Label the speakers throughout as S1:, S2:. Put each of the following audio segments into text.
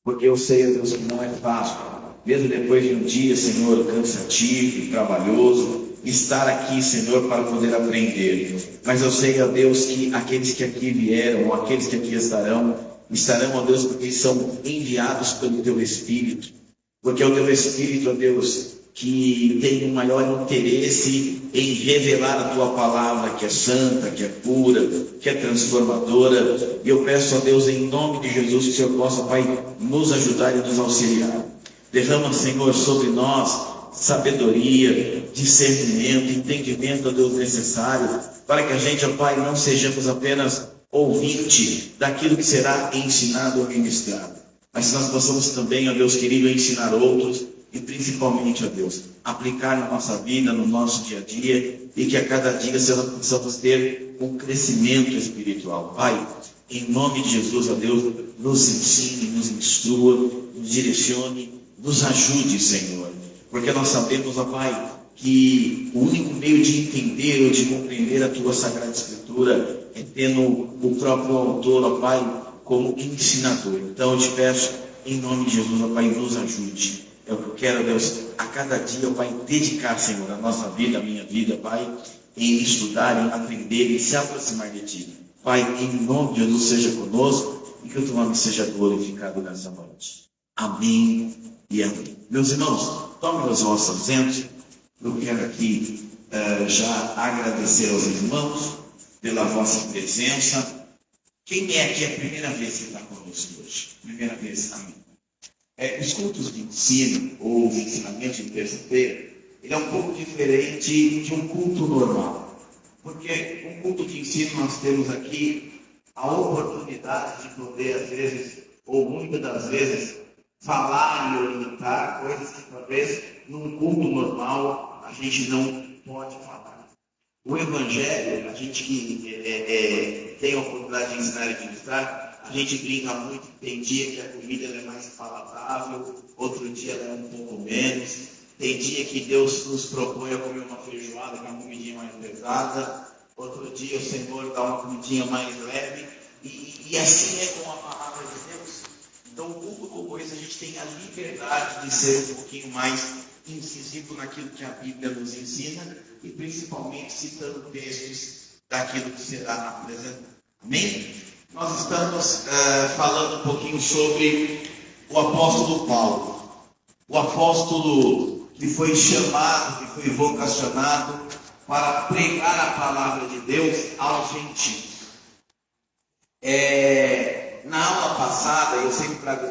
S1: porque eu sei, ó Deus, que não é fácil, mesmo depois de um dia, Senhor, cansativo e trabalhoso, estar aqui, Senhor, para poder aprender. Mas eu sei, ó Deus, que aqueles que aqui vieram, ou aqueles que aqui estarão, ó Deus, porque são enviados pelo Teu Espírito. Porque é o Teu Espírito, ó Deus, que tem um maior interesse em revelar a Tua palavra, que é santa, que é pura, que é transformadora. E eu peço a Deus, em nome de Jesus, que o Senhor possa, Pai, nos ajudar e nos auxiliar. Derrama, Senhor, sobre nós sabedoria, discernimento, entendimento, ó Deus, necessário, para que a gente, ó Pai, não sejamos apenas ouvinte daquilo que será ensinado ou ministrado, mas nós possamos também, ó Deus querido, ensinar outros e principalmente, ó Deus, aplicar na nossa vida, no nosso dia a dia, e que a cada dia nós possamos ter um crescimento espiritual. Pai, em nome de Jesus, ó Deus, nos ensine, nos instrua, nos direcione, nos ajude, Senhor, porque nós sabemos, ó Pai, que o único meio de entender ou de compreender a Tua Sagrada Escritura é tendo o próprio autor, ó Pai, como ensinador. Então eu te peço, em nome de Jesus, ó Pai, nos ajude. É o que eu quero, Deus, a cada dia, ó Pai, dedicar, Senhor, a nossa vida, a minha vida, Pai, em estudar, em aprender, em se aproximar de Ti. Pai, em nome de Jesus, seja conosco e que o Teu nome seja glorificado nessa noite. Amém e amém. Meus irmãos, tomem os vossos assentos. Eu quero aqui já agradecer aos irmãos pela vossa presença. Quem é aqui a primeira vez que está conosco hoje? Primeira vez, amém. Os cultos de ensino, ou os ensinamentos de terça-feira, ele é um pouco diferente de um culto normal. Porque um culto de ensino nós temos aqui a oportunidade de poder, às vezes, ou muitas das vezes, falar e orientar coisas que talvez num culto normal a gente não pode falar. O Evangelho, a gente que tem a oportunidade de ensinar e de ministrar, a gente brinca muito, tem dia que a comida é mais palatável, outro dia ela é um pouco menos, tem dia que Deus nos propõe a comer uma feijoada, que é uma comidinha mais pesada, outro dia o Senhor dá uma comidinha mais leve, e assim é com a palavra de Deus. Então, um pouco como esse, a gente tem a liberdade de ser um pouquinho mais incisivo naquilo que a Bíblia nos ensina e principalmente citando textos daquilo que será apresentado. Amém? Nós estamos falando um pouquinho sobre o apóstolo Paulo. O apóstolo que foi chamado, que foi vocacionado para pregar a palavra de Deus aos gentios. Na aula passada, eu sempre trago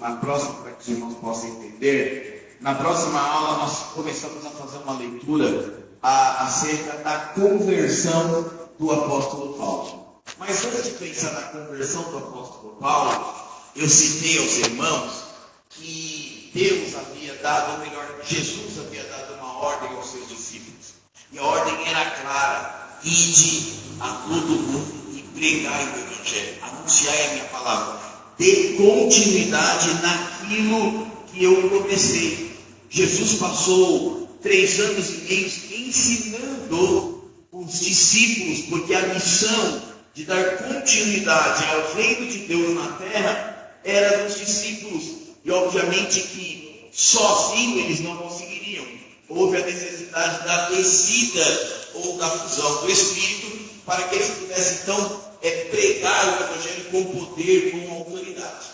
S1: a próxima para que os irmãos possam entender. Na próxima aula, nós começamos a fazer uma leitura acerca da conversão do apóstolo Paulo. Mas antes de pensar na conversão do apóstolo Paulo, eu citei aos irmãos que Deus havia dado, ou melhor, Jesus havia dado uma ordem aos seus discípulos. E a ordem era clara: ide a todo mundo e pregai o Evangelho, anunciai a minha palavra, dê continuidade naquilo que eu comecei. Jesus passou 3 anos e meio ensinando os discípulos, porque a missão de dar continuidade ao reino de Deus na terra era dos discípulos. E obviamente que sozinhos eles não conseguiriam. Houve a necessidade da descida ou da fusão do Espírito para que eles pudessem então pregar o Evangelho com poder, com autoridade.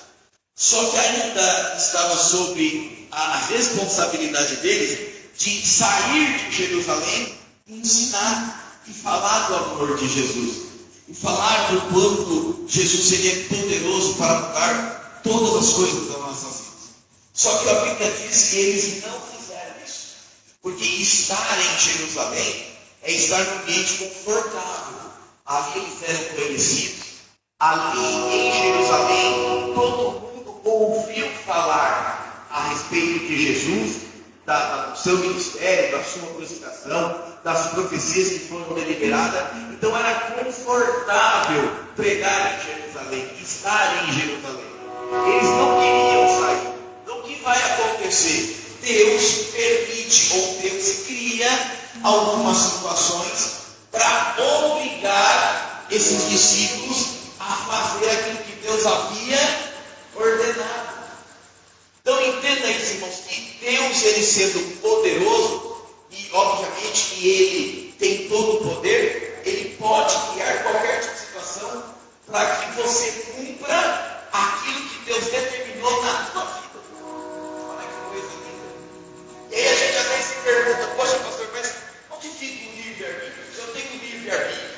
S1: Só que ainda estava sob a responsabilidade deles de sair de Jerusalém e ensinar e falar do amor de Jesus. E falar do quanto Jesus seria poderoso para mudar todas as coisas das nossas vidas. Só que a Bíblia diz que eles não fizeram isso. Porque estar em Jerusalém é estar num ambiente confortável. Ali eles eram conhecidos. Ali em Jerusalém, todo mundo ouviu falar a respeito de Jesus, do seu ministério, da sua crucificação, das profecias que foram deliberadas. Então era confortável pregar em Jerusalém, estar em Jerusalém. Eles não queriam sair. Então o que vai acontecer? Deus permite ou Deus cria algumas situações para obrigar esses discípulos a fazer aquilo que Deus havia ordenado. pensa, irmãos, que Deus, ele sendo poderoso, e obviamente que ele tem todo o poder, ele pode criar qualquer tipo de situação para que você cumpra aquilo que Deus determinou na sua vida. Olha que coisa linda. E aí a gente às vezes se pergunta, poxa, pastor, mas onde fica o livre-arbítrio? Se eu tenho livre-arbítrio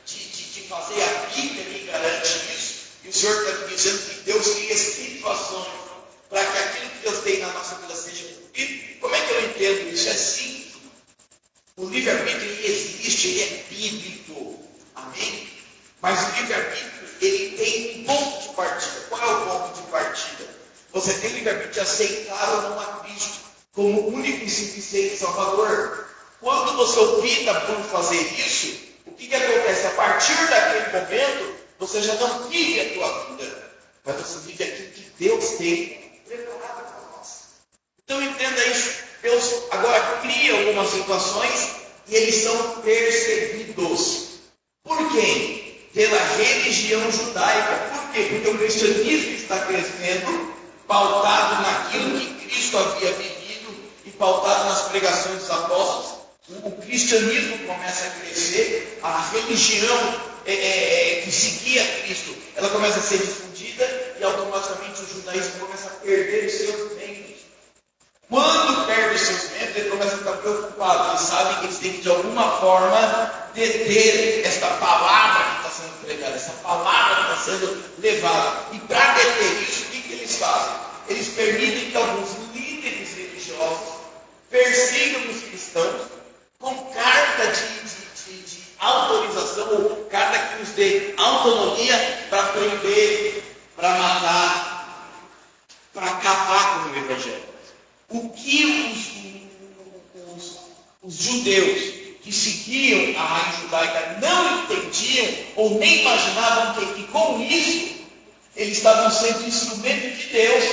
S1: de fazer a Bíblia me garante isso, e o Senhor está me dizendo que Deus cria situações para que aquilo que Deus tem na nossa vida seja cumprido. Como é que eu entendo isso? É simples. O livre-arbítrio, ele existe, ele é bíblico. Amém? Mas o livre-arbítrio, ele tem um ponto de partida. Qual é o ponto de partida? Você tem o livre-arbítrio de aceitar ou não a Cristo como único e suficiente Salvador. Quando você opta por fazer isso, o que acontece? A partir daquele momento, você já não vive a tua vida, mas você vive aquilo que Deus tem preparado para nós. Então entenda isso. Deus agora cria algumas situações e eles são perseguidos. Por quem? Pela religião judaica. Por quê? Porque o cristianismo está crescendo, pautado naquilo que Cristo havia vivido e pautado nas pregações dos apóstolos. O cristianismo começa a crescer, a religião que seguia Cristo, ela começa a ser difundida e automaticamente o judaísmo começa a perder os seus membros. Quando perde os seus membros, ele começa a ficar preocupado. Eles sabem que eles têm que de alguma forma deter esta palavra que está sendo pregada, essa palavra que está sendo levada. E para deter isso, o que eles fazem? Eles permitem que alguns líderes religiosos persigam os cristãos com carta de autorização ou carta que nos dê autonomia para prender, para matar, para acabar com o Evangelho. O que os judeus que seguiam a raiz judaica não entendiam ou nem imaginavam que com isso eles estavam sendo instrumento de Deus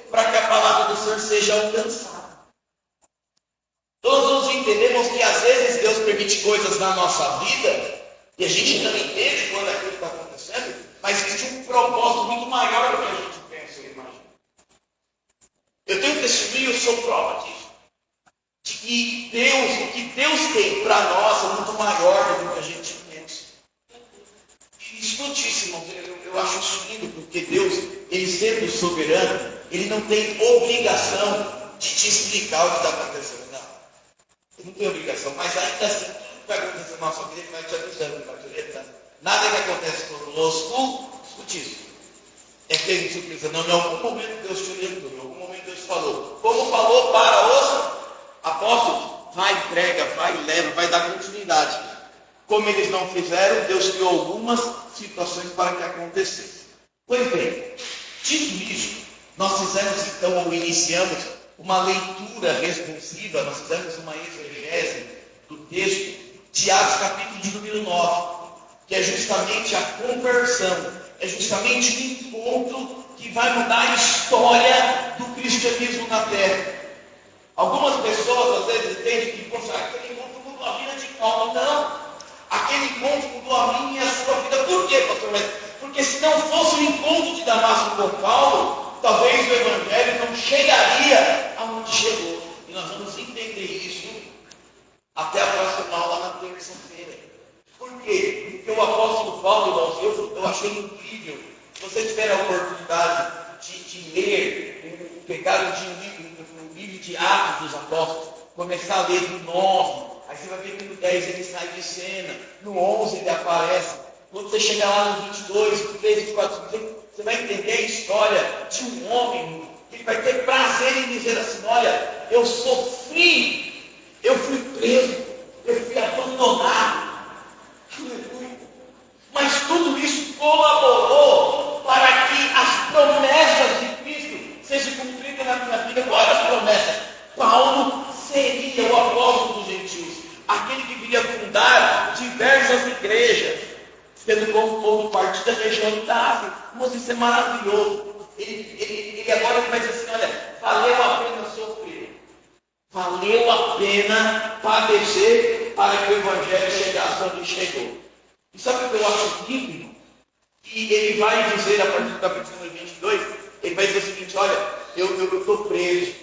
S1: para que a palavra do Senhor seja alcançada. Todos nós entendemos que às vezes Deus permite coisas na nossa vida e a gente não entende quando aquilo está acontecendo, mas existe um propósito muito maior do que a gente pensa e imagina. Eu tenho testemunho, eu sou prova disso. De que o que Deus tem para nós é muito maior do que a gente pensa. E escute isso, irmãos, eu acho isso lindo, porque Deus, ele sendo soberano, ele não tem obrigação de te explicar o que está acontecendo. Não tem obrigação, mas ainda assim, tudo que vai acontecer na nossa vida, ele vai te avisando, vai te orientando. Nada que acontece conosco, escute isso. É que a gente surpresa. Não, em algum momento Deus te orientou, em algum momento Deus falou. Como falou para os apóstolos, vai, prega, vai, leva, vai dar continuidade. Como eles não fizeram, Deus criou algumas situações para que acontecesse. Pois bem, dito isso, nós fizemos então, ou iniciamos, uma leitura responsiva, nós fizemos uma exegese do texto de Atos capítulo de número 9, que é justamente a conversão, é justamente o encontro que vai mudar a história do cristianismo na terra. Algumas pessoas às vezes entendem que, poxa, aquele encontro mudou a vida de Paulo. Não, aquele encontro mudou a minha e a sua vida. Por quê, pastor? Porque se não fosse o encontro de Damasco com Paulo, talvez o Evangelho não chegaria aonde chegou. E nós vamos entender isso até a próxima aula na terça-feira. Por quê? Porque o apóstolo Paulo, irmãos, eu achei incrível. Se você tiver a oportunidade de ler, pegar um livro de Atos dos Apóstolos, começar a ler no 9, aí você vai ver que no 10 ele sai de cena, no 11 ele aparece. Quando você chegar lá no 22, 23, 24, você vai entender a história de um homem que ele vai ter prazer em dizer assim: olha, eu sofri, eu fui preso, eu fui abandonado, mas tudo isso colaborou para que as promessas de Cristo sejam cumpridas na minha vida. Quais as promessas? Paulo seria o apóstolo dos gentios, aquele que viria fundar diversas igrejas, tendo como ponto de partida a região da Ásia. Mas isso é maravilhoso. Ele agora vai dizer assim: olha, valeu a pena sofrer, valeu a pena padecer para que o Evangelho chegasse onde chegou. E sabe o que eu acho lindo? E ele vai dizer, a partir do capítulo 22, ele vai dizer o seguinte: olha, eu estou preso,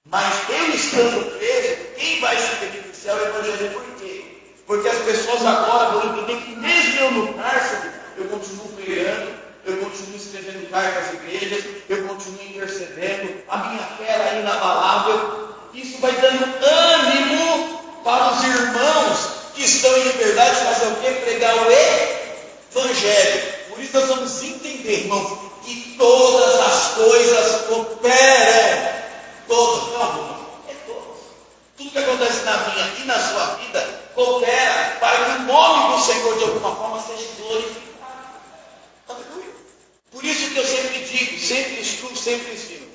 S1: Mas eu estando preso, quem vai se beneficiar é o Evangelho. Por quê? Porque as pessoas agora vão entender que mesmo eu no cárcere, eu continuo pregando, eu continuo escrevendo cartas às igrejas, eu continuo intercedendo, a minha fé é inabalável. Isso vai dando ânimo para os irmãos que estão em liberdade, fazer o quê? Pregar o Evangelho. Por isso nós vamos entender, irmãos, que todas as coisas cooperam. Todas, não algumas, é todas. Tudo que acontece na minha e na sua vida coopera para que o nome do Senhor de alguma forma seja glorificado. Aleluia. Por isso que eu sempre digo, sempre instruo, sempre ensino.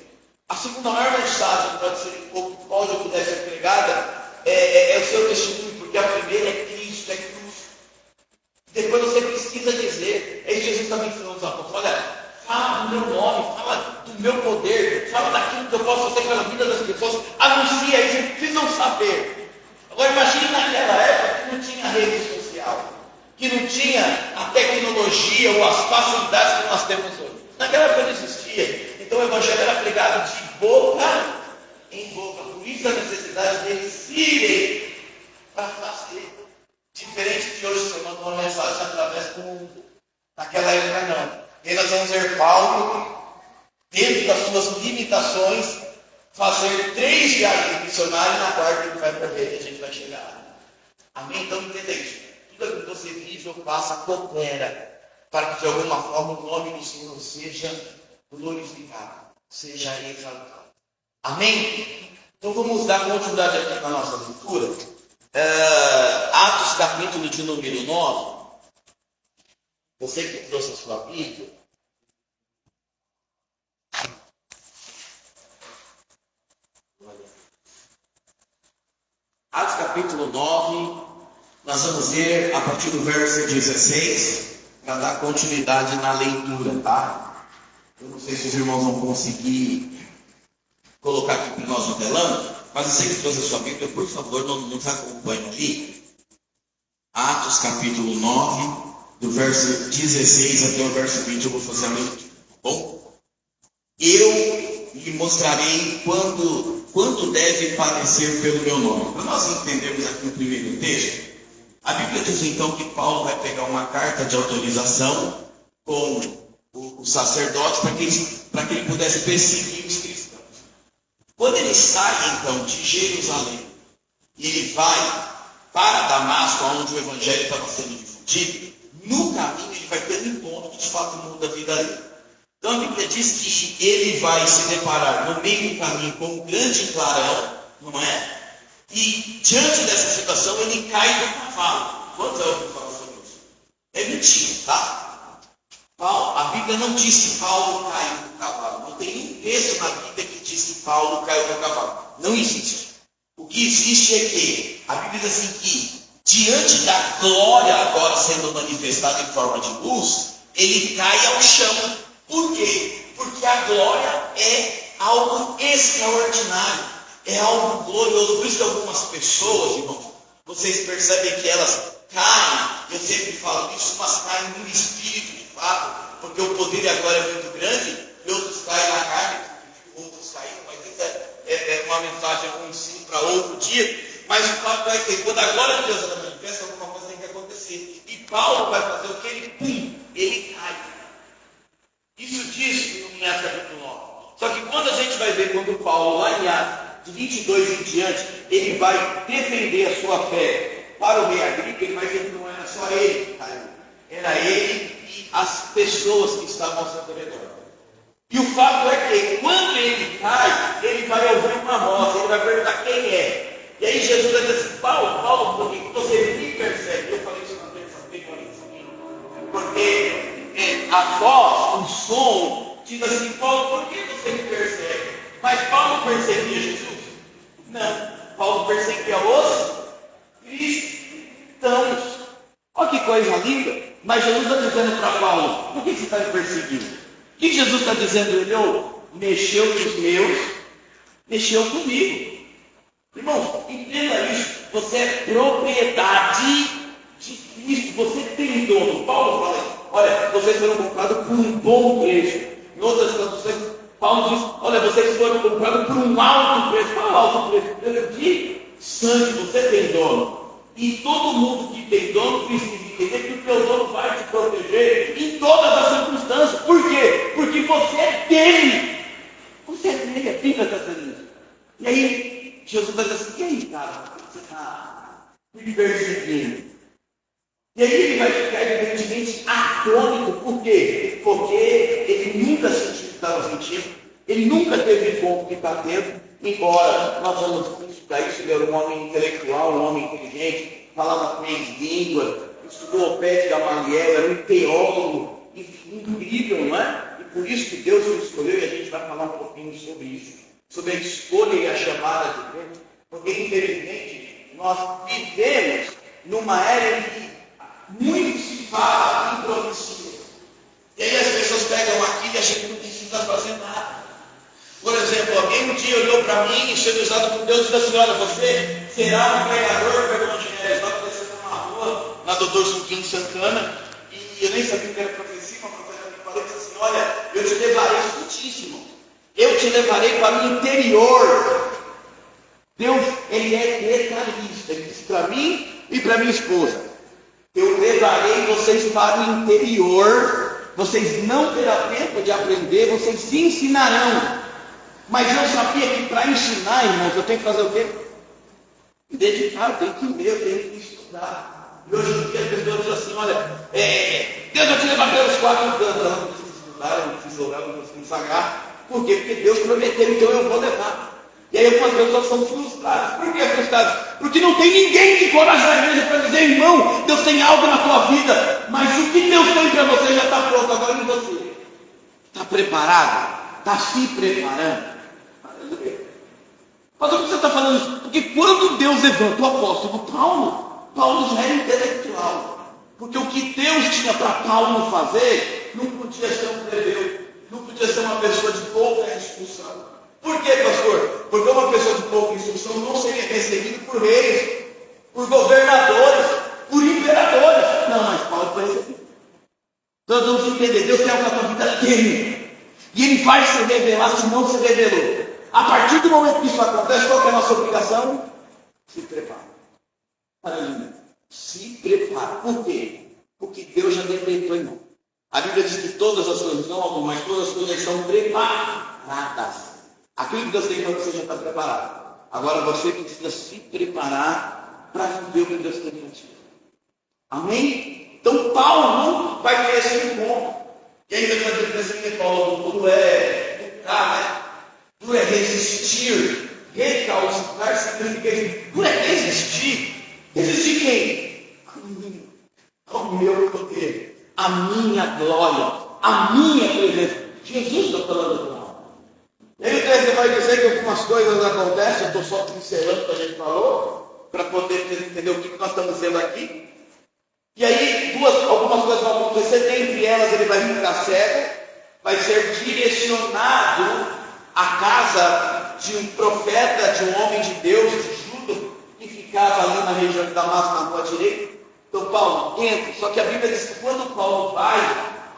S1: A segunda maior mensagem que pode ou puder ser pregada é o seu testemunho, porque a primeira é Cristo, é cruz. Depois você precisa dizer, é isso que Jesus também ensinou os apóstolos, olha, fala do meu nome, fala do meu poder, fala daquilo que eu posso fazer pela vida das pessoas, anuncia isso, eles precisam saber. Agora imagine naquela época que não tinha rede social, que não tinha a tecnologia ou as facilidades que nós temos hoje. Naquela época não existia. Então o Evangelho era pregado de boca em boca. Por isso a necessidade deles irem para fazer. Diferente de hoje, você manda uma mensagem através do mundo. Naquela época não. E aí nós vamos ver Paulo, dentro das suas limitações, fazer 3 viagens missionárias, na quarta ele vai para ver e a gente vai chegar. Amém? Então entenda isso. Tudo aquilo que você vive ou passa, coopera, para que de alguma forma o nome do Senhor seja glorificado, seja exaltado. Amém? Então vamos dar continuidade aqui na nossa leitura. Atos capítulo de número 9. Você que trouxe a sua Bíblia. Atos capítulo 9, nós vamos ver a partir do verso 16, para dar continuidade na leitura, tá? Eu não sei se os irmãos vão conseguir colocar aqui para nós no telão, mas você que trouxe a sua Bíblia, por favor, não nos acompanhe ali. Atos capítulo 9, do verso 16 até o verso 20, eu vou fazer a leitura, tá bom? Eu lhe mostrarei quanto deve padecer pelo meu nome. Para nós entendermos aqui no primeiro texto, a Bíblia diz então que Paulo vai pegar uma carta de autorização com o sacerdote para que ele pudesse perseguir os cristãos. Quando ele sai então de Jerusalém e ele vai para Damasco, onde o evangelho estava sendo difundido, no caminho ele vai ter um encontro que de fato muda a vida dele. Então a Bíblia diz que ele vai se deparar no meio do caminho com um grande clarão, não é? E diante dessa situação ele cai do cavalo. Quantos já ouviram falar sobre isso? É mentira, tá? A Bíblia não diz que Paulo caiu do cavalo. Não tem nenhum texto na Bíblia que diz que Paulo caiu do cavalo. Não existe. O que existe é que a Bíblia diz assim que diante da glória agora sendo manifestada em forma de luz, ele cai ao chão. Por quê? Porque a glória é algo extraordinário, é algo glorioso. Por isso que algumas pessoas, irmãos, vocês percebem que elas caem, eu sempre falo isso, umas caem no espírito de fato, porque o poder agora é muito grande, e outros caem na carne, outros caem, mas isso é uma mensagem, um ensino para outro dia. Mas o fato é que quando a glória de Deus ela manifesta, alguma coisa tem que acontecer. E Paulo vai fazer o que? Ele cai. Isso diz em Atos capítulo 9. Só que quando a gente vai ver, quando Paulo, lá em Atos, de 22 em diante, ele vai defender a sua fé para o rei Agripa, ele vai ver que não era só ele que caiu. Era ele e as pessoas que estavam ao seu redor. E o fato é que, quando ele cai, ele vai ouvir uma voz, ele vai perguntar quem é. E aí Jesus vai dizer assim, Paulo, por que você me persegue? Eu falei isso na terça-feira, porque a voz, o som, diz assim, Paulo, por que você me persegue? Mas Paulo perseguia Jesus? Não, Paulo perseguia os cristãos. Olha que coisa linda. Mas Jesus está dizendo para Paulo, por que você está me perseguindo? O que Jesus está dizendo? Ele mexeu com os meus, mexeu comigo. Irmão, entenda isso. Você é propriedade de Cristo. Você tem dono. Paulo fala isso. Olha, vocês foram comprados por um bom preço. Em outras traduções,
S2: Paulo diz, olha, vocês foram comprados por um alto preço. Qual é o alto preço? Preço de sangue, você tem dono. E todo mundo que tem dono precisa entender que o teu dono vai te proteger em todas as circunstâncias. Por quê? Porque você é dele. Você é dele, a Bíblia está dizendo isso. E aí, Jesus vai dizer assim, e aí, cara, por que você está me perseguindo? E aí ele vai ficar evidentemente atônito. Por quê? Porque ele nunca sentiu o que estava sentindo. Ele nunca teve encontro que está tendo. Embora nós vamos estudar isso, ele era um homem intelectual, um homem inteligente, falava 3 línguas, estudou o pé de Gamaliel, era um teólogo, incrível, não é? E por isso que Deus o escolheu, e a gente vai falar um pouquinho sobre isso, sobre a escolha e a chamada de Deus, porque infelizmente nós vivemos numa era em que muito se fala em profecia. E aí as pessoas pegam aqui e a gente não precisa fazer nada. Por exemplo, alguém um dia olhou para mim e sendo usado por Deus e disse assim, olha, você será um pregador para o Evangelho. Estava descendo uma rua, na Doutor Suquinho Santana, e eu nem sabia que era profecia, uma profeta me falou e disse assim, olha, eu te levarei muitíssimo. Eu te levarei para o interior. Deus, Ele é detalhista. Ele disse para mim e para minha esposa, eu levarei vocês para o interior, vocês não terão tempo de aprender, vocês se ensinarão. Mas eu sabia que para ensinar, irmãos, eu tenho que fazer o quê? Me dedicar, eu tenho que ler, eu tenho que estudar. E hoje em dia as pessoas dizem assim, olha, Deus vai te levar pelos 4 cantos, eu não preciso estudar, eu não preciso orar, eu não preciso consagrar. Por quê? Porque Deus prometeu, então eu vou levar. E aí algumas pessoas são frustradas. Por que frustradas? Porque não tem ninguém de coragem na igreja para dizer, irmão, Deus tem algo na tua vida, mas o que Deus tem para você já está pronto, agora em você. Está preparado? Está se preparando? Mas por que você está falando isso? Porque quando Deus levanta o apóstolo Paulo já era intelectual. Porque o que Deus tinha para Paulo fazer, não podia ser um plebeu, não podia ser uma pessoa de pouca instrução. Por quê, pastor? Porque uma pessoa de pouca instrução não seria recebida por reis, por governadores, por imperadores. Não, mas Paulo foi recebido. Então nós vamos entender, Deus tem algo na tua vida dele. E Ele vai se revelar se não se revelou. A partir do momento que isso acontece, qual é a nossa obrigação? Se prepara. Aleluia. Se prepara. Por quê? Porque Deus já decretou, irmão. A Bíblia diz que todas as coisas, não algumas, mas todas as coisas são preparadas. Aquilo que Deus tem para você já está preparado. Agora você precisa se preparar para viver o que Deus tem para ti. Amém? Então Paulo não vai ter esse encontro. E aí Deus vai dizer assim, Paulo, tudo é tudo é resistir. Recalcitrar significa isso. Tudo é resistir. Resistir quem? Ao meu poder, a minha glória, a minha presença. Jesus está falando com nós. E aí o texto vai dizer que algumas coisas acontecem, eu estou só pincelando o que a gente falou, para poder entender o que nós estamos vendo aqui. E aí algumas coisas vão acontecer, dentre elas ele vai ficar cego, vai ser direcionado à casa de um profeta, de um homem de Deus, de Judas, que ficava ali na região de Damasco, na rua direita. Então Paulo entra, só que a Bíblia diz que quando Paulo vai,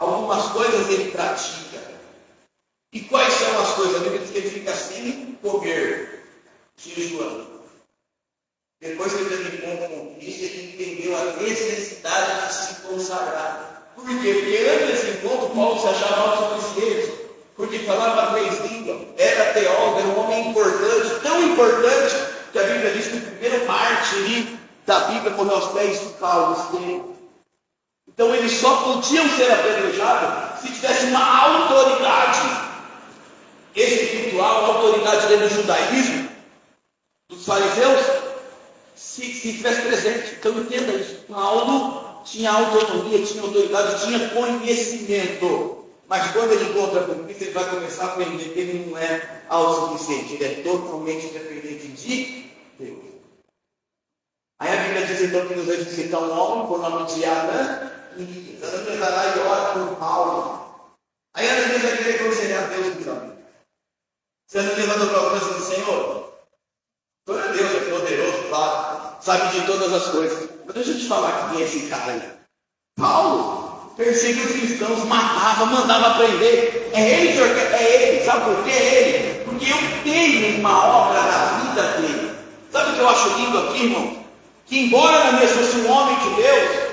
S2: algumas coisas ele pratica. E quais são as coisas? A Bíblia diz que ele fica sem comer, jejuando. Depois que ele teve encontro com Cristo, ele entendeu a necessidade de se consagrar. Por quê? Porque antes desse encontro, Paulo se achava autossuficiente, porque falava 3 línguas, era teólogo, era um homem importante, tão importante, que a Bíblia diz que o primeiro mártir da Bíblia morreu aos pés de Paulo. Então eles só podiam ser apedrejados se tivesse uma autoridade espiritual, a autoridade dentro do judaísmo, dos fariseus, se estivesse presente. Então entenda isso. Paulo tinha autonomia, tinha autoridade, tinha conhecimento. Mas quando ele encontra com Cristo, ele vai começar a aprender que ele não é autossuficiente, ele é totalmente dependente de Deus. Aí a Bíblia diz então que nos ressuscita um homem por nome de Adão, e Ananias e ora por Paulo. Aí Ananias vai querer conhecer a Deus do caminho. Você não levantou para o Senhor, Senhor, todo Deus é poderoso, claro, sabe de todas as coisas. Mas deixa eu te falar quem é esse cara aí. Paulo perseguia os cristãos, matava, mandava prender. É ele, senhor, é ele. Sabe por quê? É ele. Porque eu tenho uma obra na vida dele. Sabe o que eu acho lindo aqui, irmão? Que embora Ananias fosse um homem de Deus,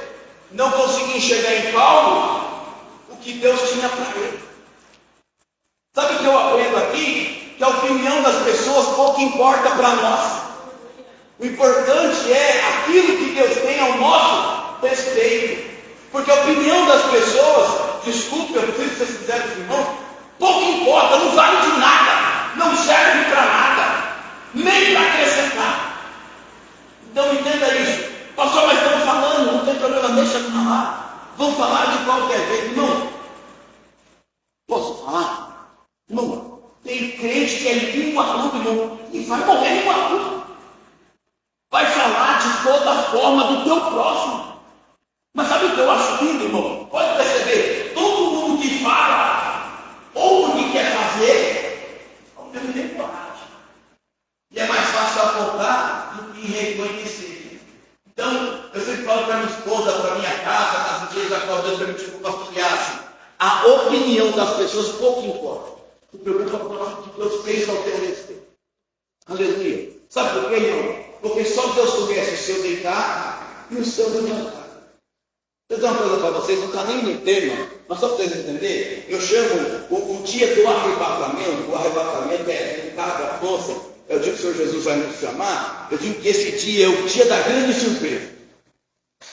S2: não conseguia enxergar em Paulo o que Deus tinha para ele. Sabe o que eu aprendo aqui? Que a opinião das pessoas pouco importa para nós. O importante é aquilo que Deus tem ao nosso respeito. Porque a opinião das pessoas, desculpe, eu preciso ser sincero com o irmão, pouco importa, não vale de nada, não serve para nada, nem para acrescentar. Então entenda isso. Pastor, mas estamos falando, não tem problema, deixa eu falar. Vão falar de qualquer jeito. Irmão, posso falar? Irmão, tem crente que é língua curta, irmão, e vai morrer língua curta. Vai falar de toda forma do teu próximo. Mas sabe o que eu acho lindo, irmão? Pode perceber, todo mundo que fala, ou porque quer fazer, ou porque não tem coragem. E é mais fácil apontar do que reconhecer. Então, eu sempre falo para minha esposa, para minha casa, nas igrejas a qual Deus permitiu que eu pastoreasse. A opinião das pessoas pouco importa. O problema é que Deus fez ao teu respeito. Aleluia. Sabe por quê, irmão? Porque só Deus conhece o seu deitar e o seu levantar. Vou dizer uma coisa para vocês, não está nem no tema, mas só para vocês entenderem, eu chamo o dia do arrebatamento, o arrebatamento é um carro da força, é o dia que o Senhor Jesus vai nos chamar, eu digo que esse dia é o dia da grande surpresa.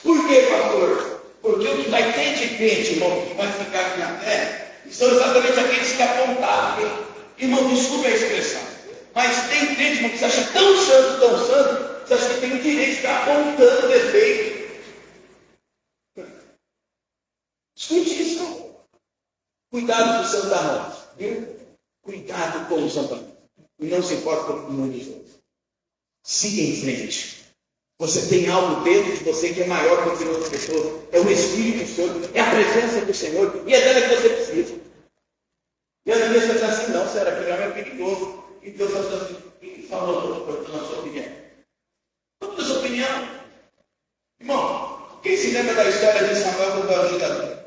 S2: Por quê, pastor? Porque o que vai ter de crente, irmão, que vai ficar aqui na terra, são exatamente aqueles que apontaram. Irmão, desculpe a expressão, mas tem crente, irmão, que você acha tão santo, você acha que tem o direito de ficar apontando defeito. Escute isso. Cuidado com o santo da morte, viu? Cuidado com o santo da morte. E não se importa com o opinião dos outros. Siga em frente. Você tem algo dentro de você que é maior do que outras pessoas. É o Espírito do Senhor, é a presença do Senhor, e é dela que você precisa. E a Ananias está dizendo assim, não, será que é perigoso. E Deus está dizendo assim, o que falou na sua opinião? Qual é a sua opinião? Irmão, quem se lembra da história de Samuel do ajudador?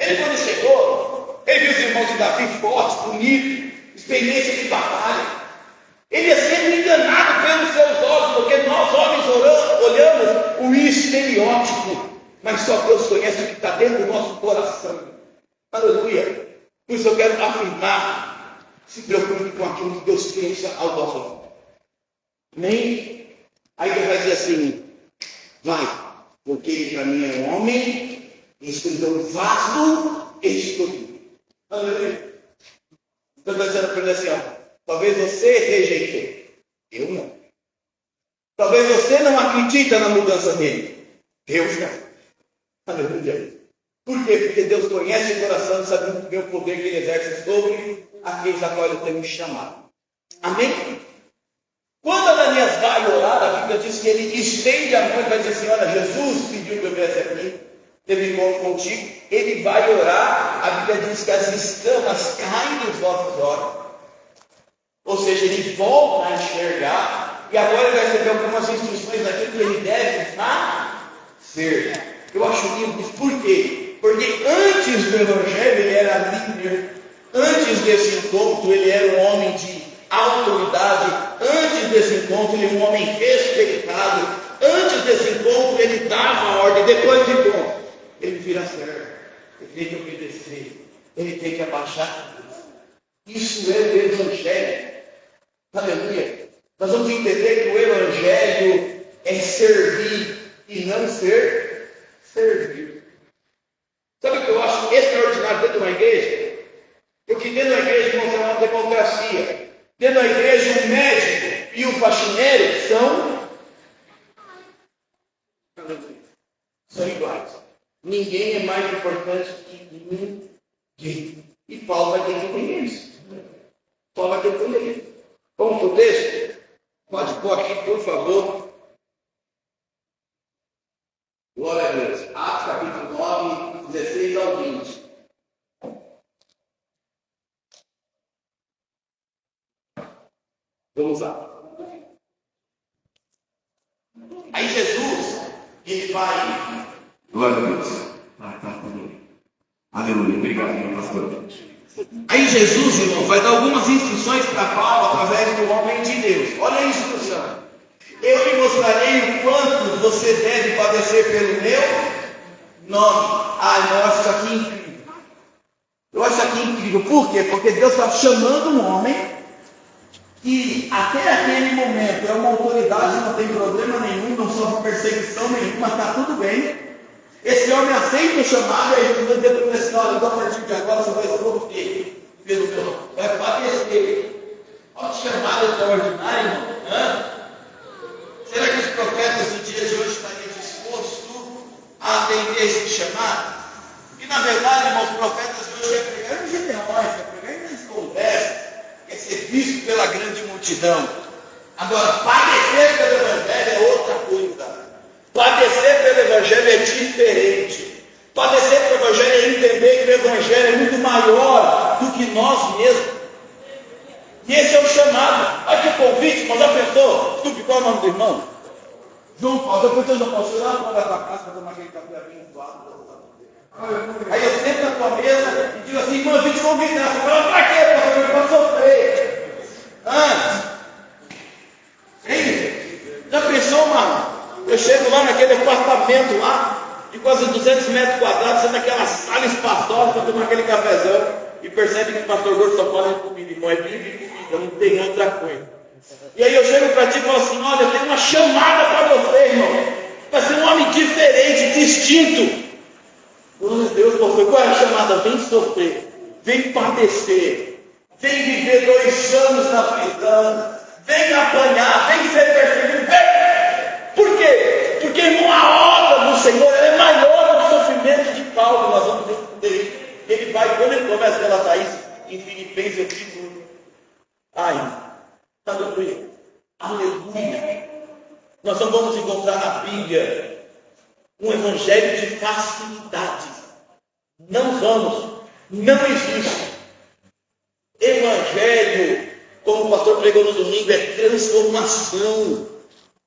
S2: Ele, quando chegou, ele viu os irmãos de Davi fortes, bonitos, experiência de batalha. Ele é sempre enganado pelos seus olhos, porque nós, homens, olhamos o estereótipo, mas só Deus conhece o que está dentro do nosso coração. Aleluia. Por isso eu quero afirmar, se preocupe com aquilo que Deus pensa ao nosso lado. Nem aí Deus vai dizer assim, vai, porque ele para mim é um homem, escolheu um vaso escolhido. Aleluia. Então vai dizendo para ele assim, ó, talvez você rejeitou, eu não. Talvez você não acredita na mudança dele, Deus não. Aleluia. Por quê? Porque Deus conhece o coração e sabe muito bem o poder que ele exerce sobre aqueles a qual ele tem chamado. Amém? Quando Ananias vai orar, a Bíblia diz que ele estende a mão e vai dizer assim, olha, Jesus pediu que eu viesse aqui, teve encontro contigo, ele vai orar, a Bíblia diz que as escamas caem dos nossos olhos. Ou seja, ele volta a enxergar, e agora ele vai receber algumas instruções daquilo que ele deve fazer. Eu acho lindo isso. Por quê? Porque antes do Evangelho ele era líder, antes desse encontro ele era um homem de autoridade, antes desse encontro ele era um homem respeitado, antes desse encontro ele dava ordem, depois do encontro ele vira servo, ele tem que obedecer, ele tem que abaixar a cabeça. Isso é o Evangelho. Aleluia. Nós vamos entender que o Evangelho é servir e não ser servir. Sabe o que eu acho extraordinário dentro de uma igreja? Porque dentro da igreja não tem uma democracia. Dentro da igreja o médico e o faxineiro são iguais. Ninguém é mais importante que ninguém. E Paulo vai ter que entender isso. Paulo vai ter que entender isso. Vamos para o texto? Pode pôr aqui, por favor. Glória a Deus. Atos capítulo 9, 16 ao 20. Vamos lá. Aí Jesus, ele vai. Glória a Deus.
S1: Aleluia, obrigado, meu pastor.
S2: Aí Jesus, irmão, vai dar algumas instruções para Paulo através do homem de Deus. Olha a instrução. Eu lhe mostrarei o quanto você deve padecer pelo meu nome. Eu acho isso aqui incrível. Eu acho isso aqui incrível. Por quê? Porque Deus está chamando um homem que até aquele momento é uma autoridade, não tem problema nenhum, não sofre perseguição nenhuma, está tudo bem. Esse homem aceita o chamado, e aí Jesus vai dizer para ele assim: olha, então a partir de agora você vai sofrer pelo meu nome, vai padecer. Olha que chamada extraordinária, irmão. Será que os profetas do dia de hoje estariam dispostos a atender esse chamado? E na verdade, irmão, os profetas de hoje é pregar em Gideões, é pregar em conversas, é ser visto pela grande multidão. Agora, padecer pelo Evangelho é outra coisa. Padecer pelo Evangelho é diferente. Padecer pelo Evangelho é entender que o Evangelho é muito maior do que nós mesmos. E esse é o chamado. Olha que convite, mas já pensou? Desculpe, qual é o nome do irmão? João Paulo. Depois eu não posso ir lá para a tua casa para tomar aquele café abençoado. Aí eu sento na tua mesa e digo assim: irmão, eu vim te convidar. Você fala: para quê? Para sofrer. Já pensou, mano? Eu chego lá naquele apartamento lá, de quase 200 metros quadrados, sendo naquela sala espaçosa para tomar aquele cafezão, e percebe que o pastor Gordo só fala de comida, irmão, é Bíblia e comida, não tem outra coisa. E aí eu chego para ti e falo assim: olha, eu tenho uma chamada para você, irmão, para ser um homem diferente, distinto. Glória a Deus, pastor, qual é a chamada? Vem sofrer, vem padecer, vem viver 2 anos na prisão, vem apanhar, vem ser perseguido, vem. Por quê? Porque, irmão, a obra do Senhor é maior do que o sofrimento de Paulo. Nós vamos entender isso. Ele vai, quando ele começa a relatar isso, em Filipenses, eu digo: aleluia, aleluia. Nós não vamos encontrar na Bíblia um evangelho de facilidade. Não vamos, não existe. Evangelho, como o pastor pregou no domingo, é transformação.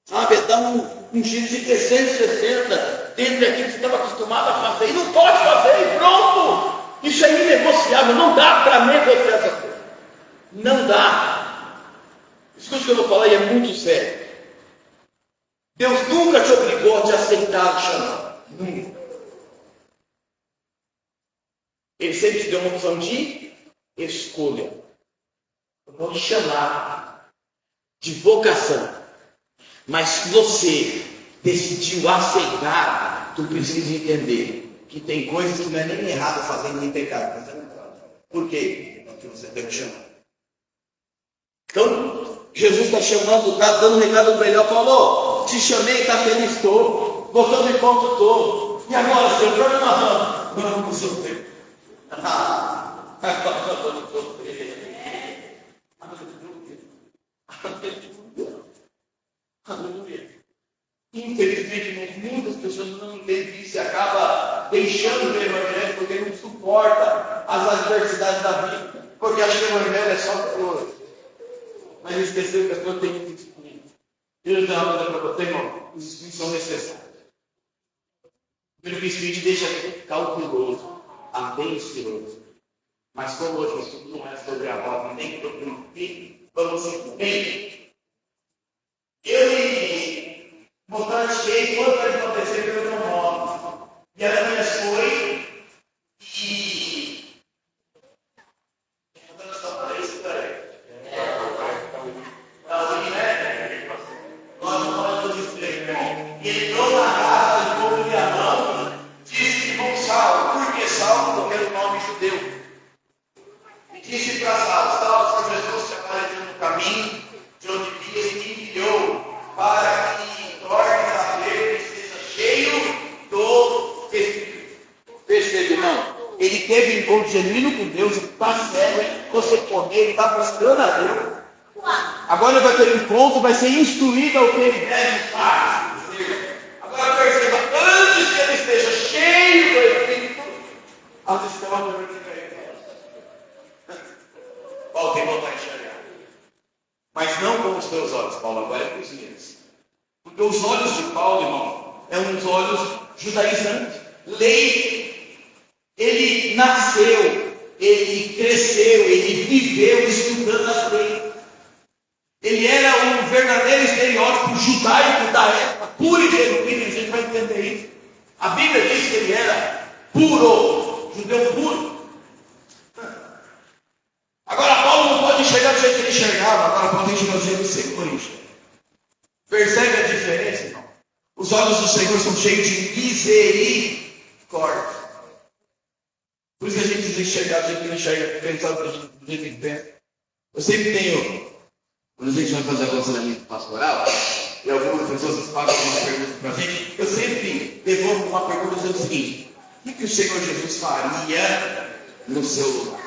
S2: Sabe, é dar um giro de 360 dentro daquilo que você estava acostumado a fazer. E não pode fazer, e pronto. Isso é inegociável, não dá para negociar essa coisa. Não dá. Escute o que eu vou falar e é muito sério. Deus nunca te obrigou a te aceitar o chamado. Nunca. Ele sempre te deu uma opção de escolha. Eu vou te chamar de vocação. Mas se você decidiu aceitar, tu precisa entender que tem coisas que não é nem errado fazer nem pecado. Por quê? Porque você tem que chamar. Então, Jesus está chamando, está dando um recado para ele. Ele falou: te chamei, está feliz, estou. Gostou do encontro, estou. E agora, Senhor, para onde nós vamos? Agora vamos sofrer. Agora nós vamos sofrer. Aleluia. Infelizmente, muitas pessoas não entendem isso e acabam deixando o Evangelho porque não suporta as adversidades da vida, porque acha que o Evangelho é só flores, mas esqueceu que as pessoas têm que disciplina. Eu vou dizer uma coisa para você, irmão: os espíritos são necessários. Porque o espírito deixa a gente cauteloso, atencioso. Mas como hoje o estudo não é sobre a roda, nem sobre o espírito, vamos ser bem. Eu mostrei quanto vai acontecer pelo meu nome. E a minha foi e. Não só para isso, nós não podemos dizer, irmão. E ele entrou na casa do povo de Amão, disse: irmão Saulo, por que Saulo? Porque era o nome judeu. E disse para Saulo: Jesus se apareceu no caminho de onde via e me enviou para que torne a ver que seja cheio do Espírito. Percebe, irmão? Ele teve encontro genuíno com Deus, ele está cego, você comer, ele está buscando a Deus. Agora ele vai ter encontro, vai ser instruído ao que ele deve fazer. Agora perceba, antes que ele esteja cheio do Espírito, as escolas vão ficar. Paulo tem vontade de enxergar. Mas não com os teus olhos, Paulo, agora é com os meus. Porque os olhos de Paulo, irmão, é uns olhos judaizantes. Lei. Ele nasceu, ele cresceu, ele viveu estudando as leis. Ele era um verdadeiro estereótipo judaico da época, puro e genuíno, a gente vai entender isso. A Bíblia diz que ele era puro, judeu puro. Agora Paulo não pode enxergar do jeito que ele enxergava, agora Paulo tem que enxergar do jeito que o Senhor enxerga. Percebe a diferença, irmão? Os olhos do Senhor são cheios de misericórdia. Por isso que a gente precisa enxergar do jeito que ele enxerga, pensar do jeito que ele pensa. Eu sempre tenho, quando a gente vai fazer aconselhamento pastoral, e algumas pessoas fazem uma pergunta para a gente, eu sempre devolvo uma pergunta dizendo o seguinte: o que o Senhor Jesus faria no seu lugar?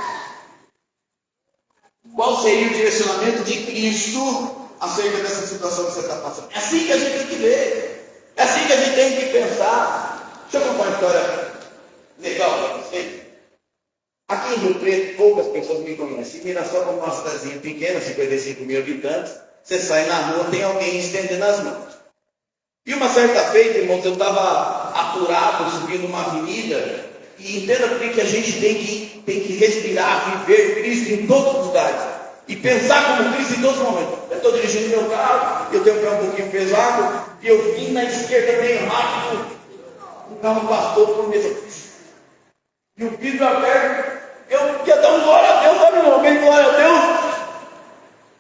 S2: Qual seria o direcionamento de Cristo acerca dessa situação que você está passando? É assim que a gente tem que ver. É assim que a gente tem que pensar. Deixa eu contar uma história legal para vocês. Aqui em Rio Preto, poucas pessoas me conhecem. Mirassol é uma cidadezinha pequena, 55 mil habitantes. Você sai na rua, tem alguém estendendo as mãos. E uma certa feita, irmãos, eu estava apurado, subindo uma avenida. E entenda por que a gente tem que respirar, viver Cristo em todos os lugares. E pensar como Cristo em todos os momentos. Eu estou dirigindo meu carro, eu tenho um pé um pouquinho pesado, e eu vim na esquerda bem rápido. O carro passou por mim. E o vidro aberto, eu queria dar um glória a Deus, sabe, irmão? Bem, glória a Deus.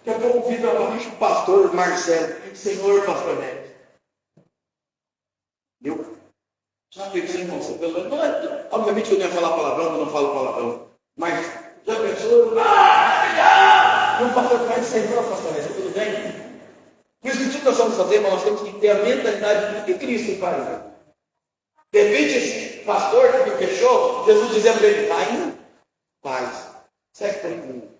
S2: Daqui a pouco o vidro aberto, o pastor Marcelo, Senhor, pastor Neto. Eu já pensei, irmão, obviamente que eu não ia falar palavrão, eu não falo palavrão. Mas já pensou? Não, pastor, mas Senhor, pastor Neto, tudo bem? Por isso que tudo que nós vamos fazer, nós temos que ter a mentalidade do que Cristo faz. De repente, esse pastor que me fechou, Jesus dizia para ele: vai em paz, segue tranquilo.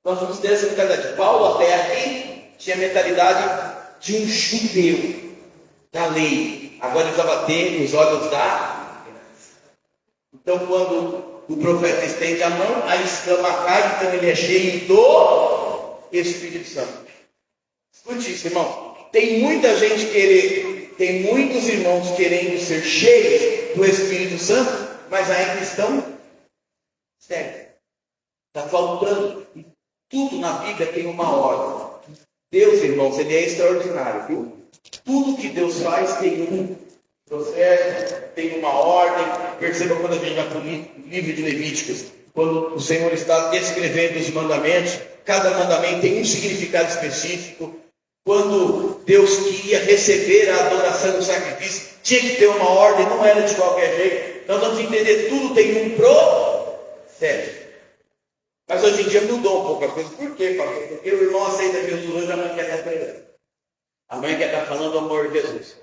S2: Nós vamos ter essa mentalidade. Paulo, até aqui, tinha a mentalidade de um judeu da lei. Agora ele estava tendo os olhos da graça. Então, quando o profeta estende a mão, a escama cai, então ele é cheio do Espírito Santo. Escute isso, irmão. Tem muita gente querendo. Tem muitos irmãos querendo ser cheios do Espírito Santo, mas ainda estão cegos. Está faltando. E tudo na Bíblia tem uma ordem. Deus, irmãos, ele é extraordinário, viu? Tudo que Deus faz tem um processo, tem uma ordem. Perceba quando a gente vai para o livro de Levíticos, quando o Senhor está descrevendo os mandamentos, cada mandamento tem um significado específico. Quando Deus queria receber a adoração do sacrifício, tinha que ter uma ordem, não era de qualquer jeito. Então vamos entender, tudo tem um processo. Mas hoje em dia mudou um pouco a coisa. Por quê, pastor? Porque o irmão aceita Jesus hoje, a mãe quer estar pregando. A mãe quer estar falando do amor de Jesus.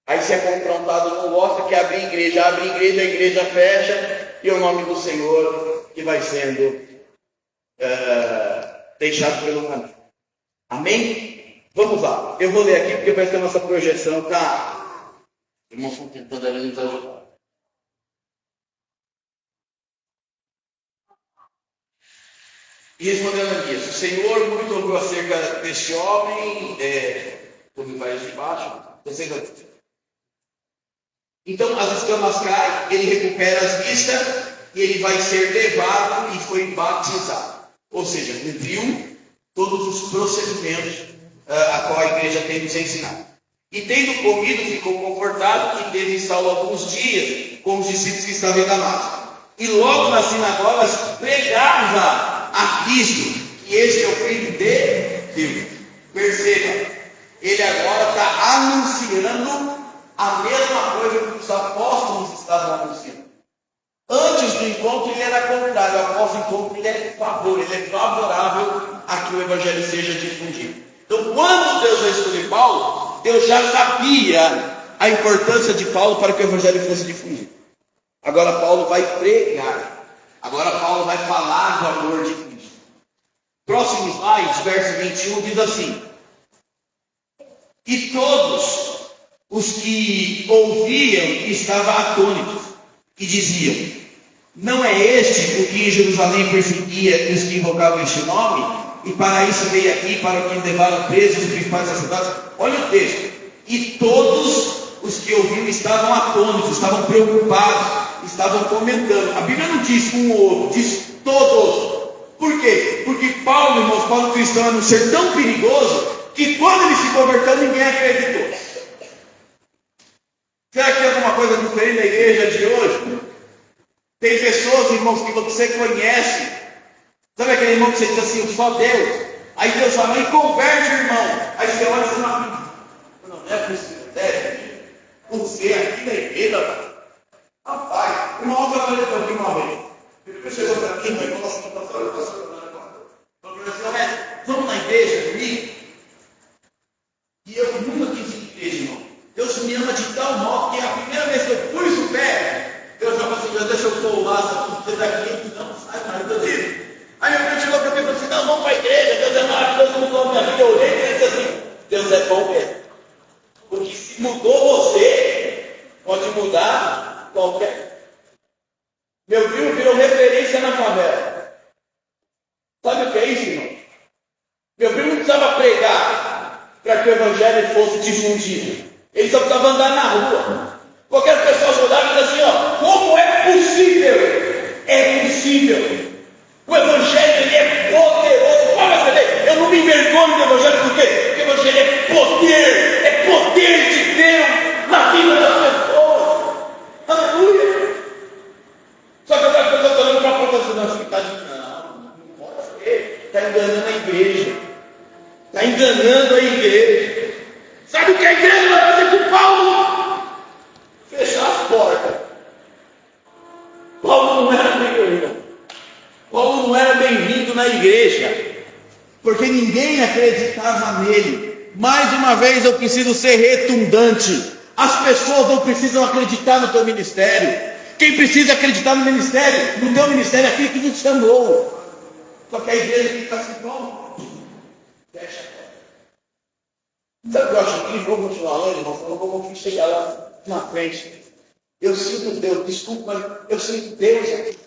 S2: Aí se é confrontado, não gosta, quer abrir igreja, abre igreja, a igreja fecha, e o nome do Senhor que vai sendo deixado pelo caminho. Amém? Vamos lá, eu vou ler aqui porque parece que a nossa projeção está. Os irmãos estão tentando nos ajudar. E respondendo aqui, o Senhor muito ouviu acerca deste homem, como vai de baixo, então as escamas caem, ele recupera as vistas e ele vai ser levado e foi batizado. Ou seja, cumpriu todos os procedimentos a qual a igreja tem nos ensinado. E tendo comido, ficou confortado e teve salvo alguns dias com os discípulos que estavam em Damasco. E logo nas sinagogas pregava a Cristo, que este é o Filho de Deus. Perceba, ele agora está anunciando a mesma coisa que os apóstolos estavam anunciando. Antes do encontro ele era contrário, após o encontro ele é favorável a que o evangelho seja difundido. Então, quando Deus vai escolher Paulo, Deus já sabia a importância de Paulo para que o evangelho fosse difundido. Agora Paulo vai pregar. Agora Paulo vai falar do amor de Cristo. Próximo slide, verso 21, diz assim: e todos os que ouviam estavam atônitos e diziam: não é este o que em Jerusalém perseguia os que invocavam este nome? E para isso veio aqui, para que levaram presos os principais sacerdotes. Olha o texto. E todos os que ouviram estavam atônitos, estavam preocupados. estavam comentando. A Bíblia não diz um ou outro, diz todos. Por quê? Porque Paulo, irmãos, Paulo cristão era um ser tão perigoso que quando ele se converteu, ninguém acreditou. Será que tem alguma coisa diferente na igreja de hoje? Tem pessoas, irmãos, que você conhece. Sabe aquele irmão que você diz assim, só Deus? Aí Deus fala, e converte o irmão. Aí você olha e você não é possível. Você aqui na igreja, rapaz, uma outra coisa que eu vi uma vez. Ele chegou para mim, mas vamos na igreja comigo? E eu nunca quis ir na igreja, irmão. Deus me ama de tal modo que a primeira vez que eu pus o pé, Deus já falou assim, deixa eu pular, você daqui, não sai mais da dele. Aí meu filho chegou para mim e falou assim, não, vamos para a igreja, Deus é maravilhoso, mudou a minha vida. Eu olhei e disse assim, Deus é bom mesmo. Porque se mudou você, pode mudar qualquer. Meu filho virou referência na favela. Sabe o que é isso, irmão? Meu filho não precisava pregar para que o evangelho fosse difundido. Ele só precisava andar na rua. Qualquer pessoa olhava e dizia assim, ó, como é possível? É possível. O evangelho ele é poderoso. Fala, Felipe, eu não me envergonho do evangelho, por quê? Porque o evangelho é poder de Deus na vida das pessoas. Aleluia. Só que agora as pessoas estão olhando para a porta assim, não pode ser. Está enganando a igreja. Está enganando a igreja. Sabe o que a igreja vai fazer com Paulo? Fechar as portas. Paulo não era bem-vindo. Paulo não era bem-vindo na igreja, porque ninguém acreditava nele. Mais uma vez eu preciso ser redundante. As pessoas não precisam acreditar no teu ministério. Quem precisa acreditar no ministério, no teu ministério é aquele que te chamou. Só que a igreja que está assim, bom, fecha a porta. Sabe o que eu acho incrível? Vou continuar lendo, irmão, eu vou chegar lá na frente. Eu sinto Deus, desculpa, mas eu sinto Deus aqui.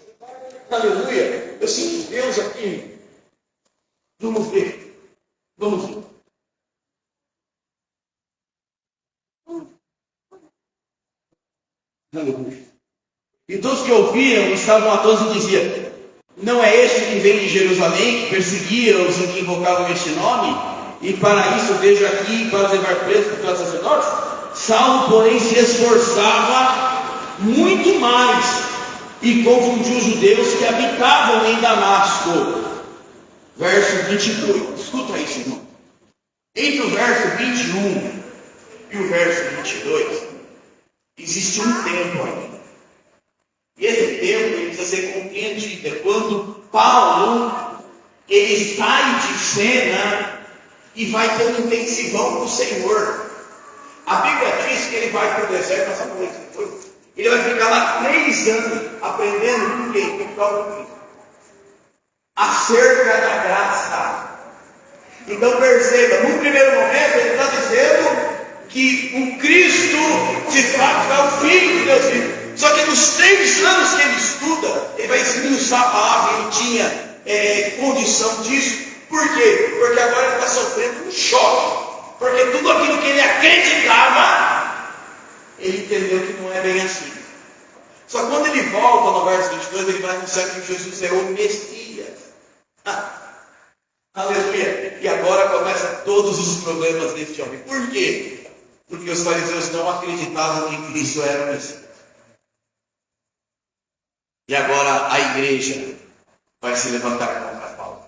S2: Aleluia, eu sinto Deus aqui. Vamos ver. Aleluia. E todos que ouviram estavam atônitos e diziam, não é este que vem de Jerusalém, que perseguia os que invocavam este nome? E para isso vejo aqui, para levar preso pelos sacerdotes? Saulo, porém, se esforçava muito mais e confundiu os judeus que habitavam em Damasco. Verso 22. Escuta isso, irmão. Entre o verso 21 e o verso 22, existe um tempo ainda. E esse tempo ele precisa ser compreendido. É quando Paulo ele sai de cena e vai ter um intensivão com o Senhor. A Bíblia diz que ele vai para o deserto, nós vamos ler depois. Ele vai ficar lá 3 anos aprendendo com quem? Com o próprio Cristo. Acerca da graça. Então perceba, no primeiro momento ele está dizendo que o Cristo de fato é o Filho de Deus vivo. Só que nos 3 anos que ele estuda, ele vai esmiuçar a palavra, ele tinha condição disso. Por quê? Porque agora ele está sofrendo um choque. Porque tudo aquilo que ele acreditava, ele entendeu que não é bem assim. Só que quando ele volta no verso 22, ele vai anunciar que Jesus é o Messias. Aleluia. E agora começam todos os problemas deste homem. Por quê? Porque os fariseus não acreditavam que Cristo era o Messias. E agora a igreja vai se levantar contra Paulo.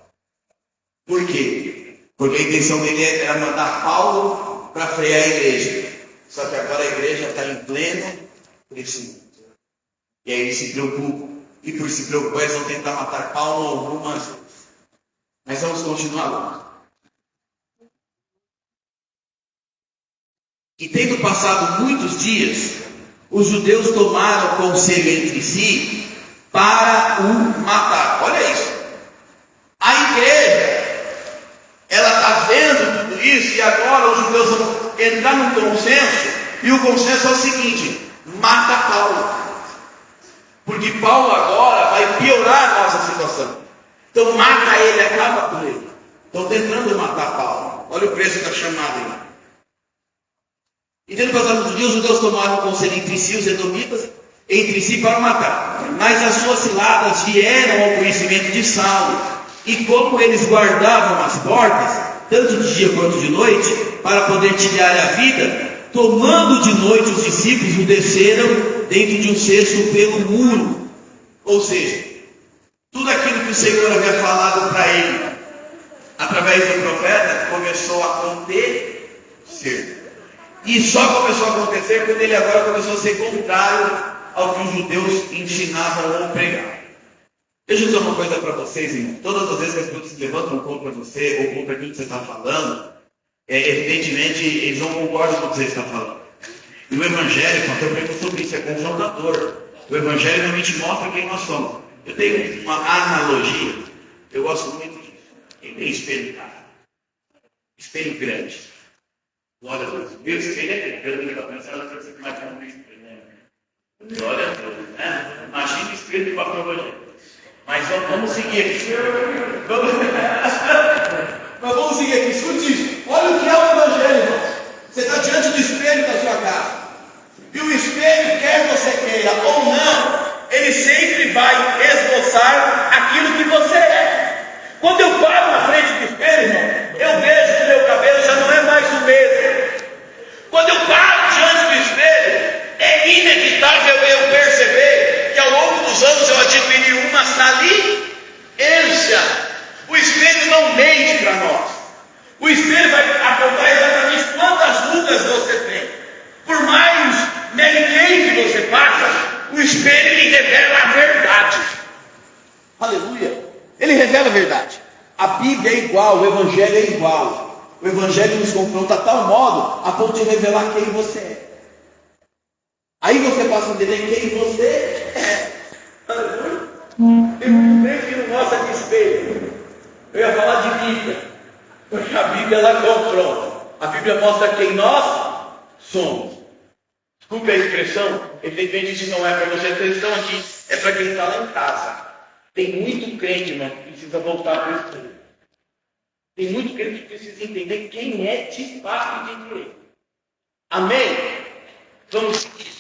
S2: Por quê? Porque a intenção dele era mandar Paulo para frear a igreja. Só que agora a igreja está em pleno crescimento. E aí eles se preocupam. E por se preocupar, eles vão tentar matar Paulo algumas vezes. Mas vamos continuar lá. E tendo passado muitos dias, os judeus tomaram conselho entre si para o matar. Olha isso. A igreja, ela está vendo tudo isso e agora os judeus vão entrar num consenso. E o consenso é o seguinte: mata Paulo. Porque Paulo agora vai piorar a nossa situação. Então mata ele, acaba com ele. Estão tentando matar Paulo. Olha o preço da chamada aí. E tendo passado muitos dias, os judeus tomaram conselho entre si, os edomitas,
S1: entre si para matar. Mas as suas ciladas vieram ao conhecimento de Saulo, e como eles guardavam as portas, tanto de dia quanto de noite, para poder tirar a vida, tomando de noite os discípulos o desceram dentro de um cesto pelo muro. Ou seja, tudo aquilo que o Senhor havia falado para ele, através do profeta, começou a acontecer. E só começou a acontecer quando ele agora começou a ser contrário ao que os judeus ensinavam ou pregavam. Deixa eu dizer uma coisa para vocês, irmão. Todas as vezes que as pessoas se levantam contra você ou contra aquilo que você está falando, evidentemente eles não concordam com o que você está falando. E o Evangelho, quando eu prego sobre isso, é confrontador. O Evangelho realmente mostra quem nós somos. Eu tenho uma analogia, eu gosto muito disso. Quem tem espelho em casa? Espelho grande. Glória a Deus. Viu? Espelho é grande, está pensando que você mais um espelho, né? Glória a Deus, né? Imagina o espelho de pastor Rogério. Mas vamos seguir aqui.
S2: Mas vamos seguir aqui. Escute isso. Olha o que é o Evangelho, irmão. Você está diante do espelho da sua casa. E o espelho, quer você queira ou não, ele sempre vai esboçar aquilo que você é. Quando eu paro na frente do espelho, irmão, eu vejo que meu cabelo já não é mais o mesmo. Quando eu paro diante do espelho, é inevitável eu perceber que ao longo dos anos eu adquiri uma saliência. O espelho não mente para nós. O espelho vai apontar exatamente quantas rugas você tem. Por mais Mary Kay que você passa, o espelho lhe revela a verdade. Aleluia. Ele revela a verdade. A Bíblia é igual, o Evangelho é igual. O Evangelho nos confronta a tal modo a ponto de revelar quem você é. Aí você passa a entender quem você é. Aleluia. Tem muito tempo que não mostra de espelho. Eu ia falar de Bíblia, porque a Bíblia ela confronta. A Bíblia mostra quem nós somos. Desculpe a expressão, evidentemente isso não é para vocês que estão aqui, é para quem está lá em casa. Tem muito crente, irmão, que precisa voltar para o espelho. Tem muito crente que precisa entender quem é de fato e de direito. Amém? Vamos seguir.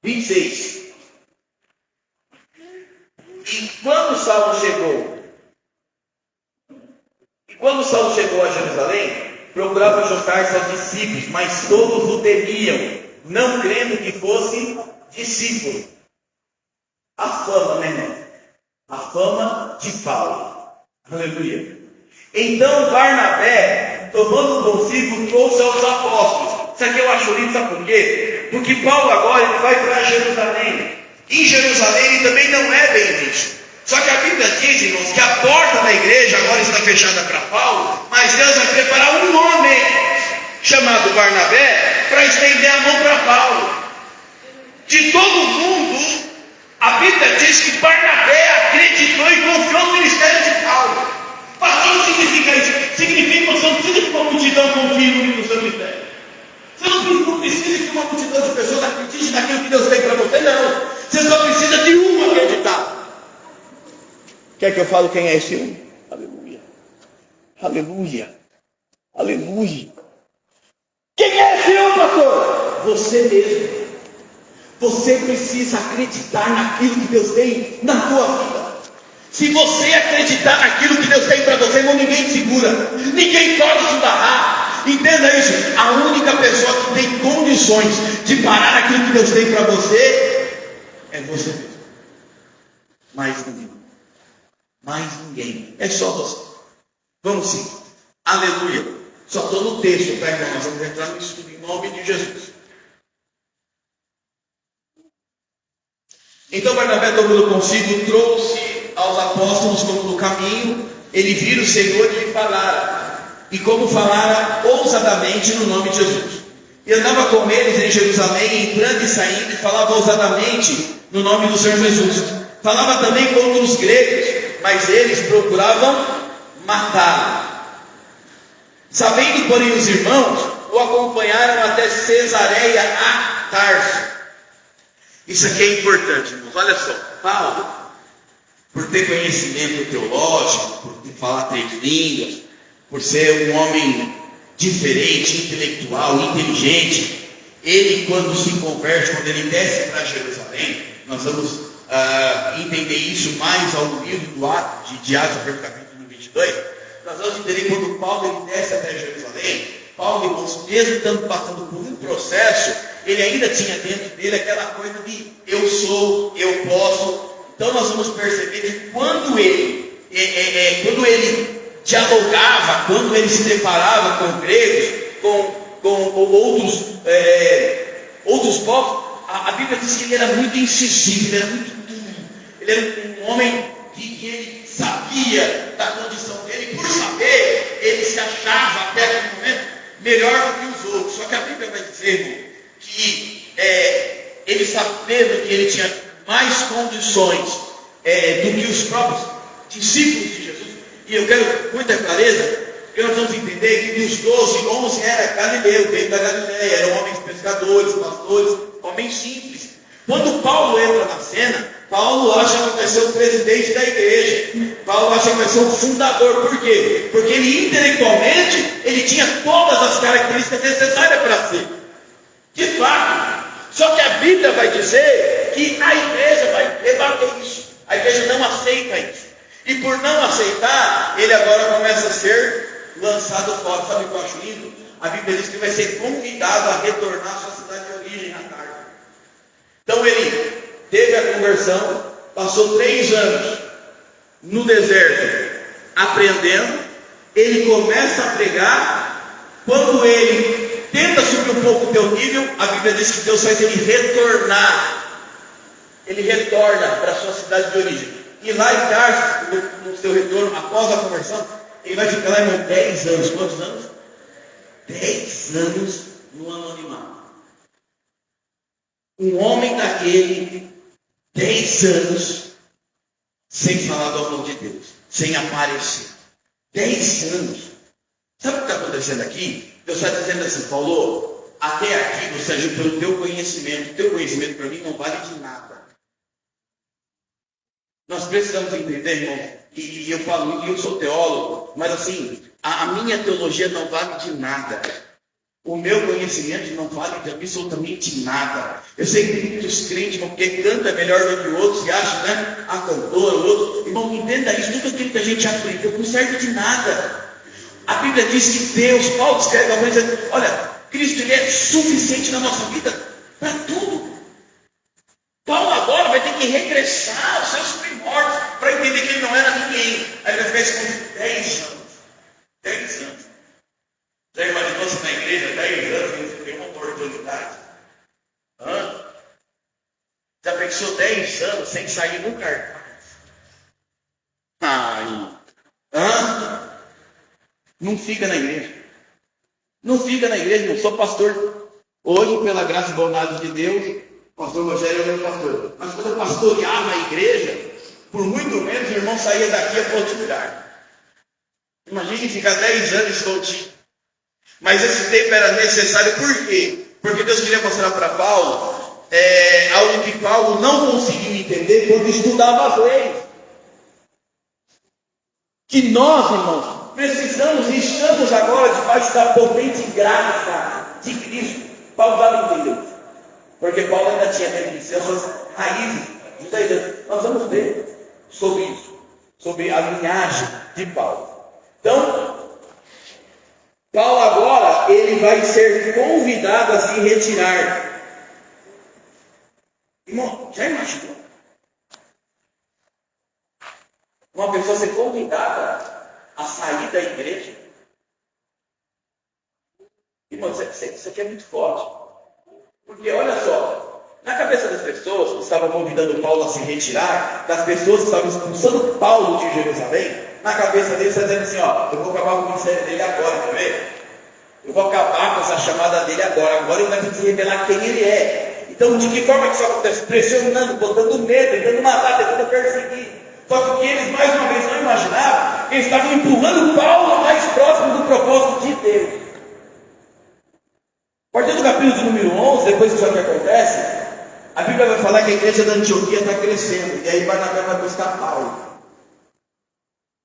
S2: E quando Saulo chegou a Jerusalém, procurava juntar-se aos discípulos, mas todos o temiam, não crendo que fosse discípulo. A fama, né, irmão? A fama de Paulo. Aleluia. Então Barnabé, tomando consigo, trouxe aos apóstolos. Isso aqui eu acho lindo, sabe por quê? Porque Paulo agora ele vai para Jerusalém. Em Jerusalém ele também não é bem visto. Só que a Bíblia diz, irmãos, que a porta da igreja agora está fechada para Paulo, mas Deus vai preparar um homem chamado Barnabé para estender a mão para Paulo. De todo mundo, a Bíblia diz que Barnabé acreditou e confiou no ministério de Paulo. Pastor, não significa isso. Significa que você não precisa que uma multidão confie no seu ministério. Você não precisa que uma multidão de pessoas acredite naquilo que Deus tem para você, não. Você só precisa de um acreditar. Quer que eu fale quem é esse um? Aleluia. Aleluia. Aleluia. Quem é esse um, pastor? Você mesmo. Você precisa acreditar naquilo que Deus tem na tua vida. Se você acreditar naquilo que Deus tem para você, irmão, ninguém te segura. Ninguém pode te barrar. Entenda isso. A única pessoa que tem condições de parar aquilo que Deus tem para você é você mesmo. Mais ninguém. Mais ninguém. É só você. Vamos sim. Aleluia. Só estou no texto, tá, irmão? Nós vamos entrar no estudo em nome de Jesus. Então Barnabé, tomando consigo, trouxe aos apóstolos como no caminho, ele vira o Senhor e lhe falara. E como falara ousadamente no nome de Jesus. E andava com eles em Jerusalém, entrando e saindo, e falava ousadamente no nome do Senhor Jesus. Falava também contra os gregos, mas eles procuravam matá-lo. Sabendo, porém, os irmãos, o acompanharam até Cesareia a Tarso. Isso aqui é importante, irmãos. Olha só, Paulo, por ter conhecimento teológico, por falar 3 línguas,
S1: por ser um homem diferente, intelectual, inteligente, ele quando se converte, quando ele desce para Jerusalém, nós vamos entender isso mais ao livro do Atos de Atos, capítulo 22, nós vamos entender quando Paulo ele desce até Jerusalém, Paulo, irmãos, mesmo estando passando por um processo, ele ainda tinha dentro dele aquela coisa de eu sou, eu posso. Então nós vamos perceber que quando ele dialogava, quando ele se deparava com gregos, com outros povos, a Bíblia diz que ele era muito incisivo, ele era muito duro, ele era um homem que ele sabia da condição dele, por saber, ele se achava até aquele momento melhor do que os outros. Só que a Bíblia vai dizer, irmão, que ele sabendo que ele tinha mais condições do que os próprios discípulos de Jesus. E eu quero com muita clareza que nós vamos entender que dos 12, 11 era Galileu, veio da Galileia, eram homens pescadores, pastores, homens simples. Quando Paulo entra na cena, Paulo acha que vai ser o presidente da igreja. Paulo acha que vai ser o fundador. Por quê? Porque ele intelectualmente, ele tinha todas as características necessárias para ser. De fato. Só que a Bíblia vai dizer que a igreja vai rebater isso. A igreja não aceita isso. E por não aceitar, ele agora começa a ser lançado fora. Sabe o que eu acho lindo? A Bíblia diz que vai ser convidado a retornar à sua cidade de origem à tarde. Então ele teve a conversão, passou 3 anos no deserto aprendendo, ele começa a pregar. Quando ele tenta subir um pouco o teu nível, a Bíblia diz que Deus faz ele retornar. Ele retorna para a sua cidade de origem. E lá em Tarso, no seu retorno, após a conversão, ele vai ficar lá, irmão, 10 anos. Quantos anos? 10 anos no anonimato. Um homem daquele, 10 anos, sem falar do amor de Deus, sem aparecer. 10 anos. Sabe o que está acontecendo aqui? Deus está dizendo assim, Paulo, até aqui você agiu pelo teu conhecimento. O teu conhecimento para mim não vale de nada. Nós precisamos entender, irmão, e eu falo, eu sou teólogo, mas assim, a minha teologia não vale de nada. O meu conhecimento não vale de absolutamente nada. Eu sei que muitos crentes, porque canta melhor do que o outro, se acha, né? A cantora, o outro. Irmão, entenda isso, tudo aquilo que a gente aprendeu não serve de nada. A Bíblia diz que Deus, Paulo escreve a coisa, olha, Cristo ele é suficiente na nossa vida para tudo. Paulo agora vai ter que regressar aos seus primórdios para entender que ele não era ninguém. Aí ele vai ficar escondido 10 anos. 10 anos. Já imaginou se na igreja 10 anos você tem uma oportunidade? Já pensou 10 anos sem sair no cartaz? Não fica na igreja. Não fica na igreja, não sou pastor. Hoje, pela graça e bondade de Deus, o pastor Rogério é meu pastor. Mas quando eu pastoreava a igreja, por muito menos o irmão saía daqui para outro lugar. Imagine ficar 10 anos escondido. Mas esse tempo era necessário, por quê? Porque Deus queria mostrar para Paulo algo que Paulo não conseguiu entender quando estudava as leis. Que nós, irmãos, precisamos e estamos agora debaixo da potente graça de Cristo. Paulo dava a entender isso. Porque Paulo ainda tinha dentro de si as suas raízes judaicas. Nós vamos ver sobre isso, sobre a linhagem de Paulo. Então, Paulo agora, ele vai ser convidado a se retirar. Irmão, já imaginou? Uma pessoa ser convidada a sair da igreja? Irmão, isso aqui é muito forte. Porque olha só, na cabeça das pessoas que estavam convidando Paulo a se retirar, das pessoas que estavam expulsando Paulo de Jerusalém, na cabeça deles está dizendo assim, eu vou acabar com o ministério dele agora, quer ver? Eu vou acabar com essa chamada dele agora ele vai ter que se revelar quem ele é. Então, de que forma que isso acontece? Pressionando, botando medo, tentando matar, tentando perseguir. Só que o que eles mais uma vez não imaginavam, eles estavam empurrando Paulo mais próximo do propósito de Deus. A partir do capítulo número 11, depois que isso aqui acontece, a Bíblia vai falar que a igreja da Antioquia está crescendo. E aí Barnabé vai buscar Paulo.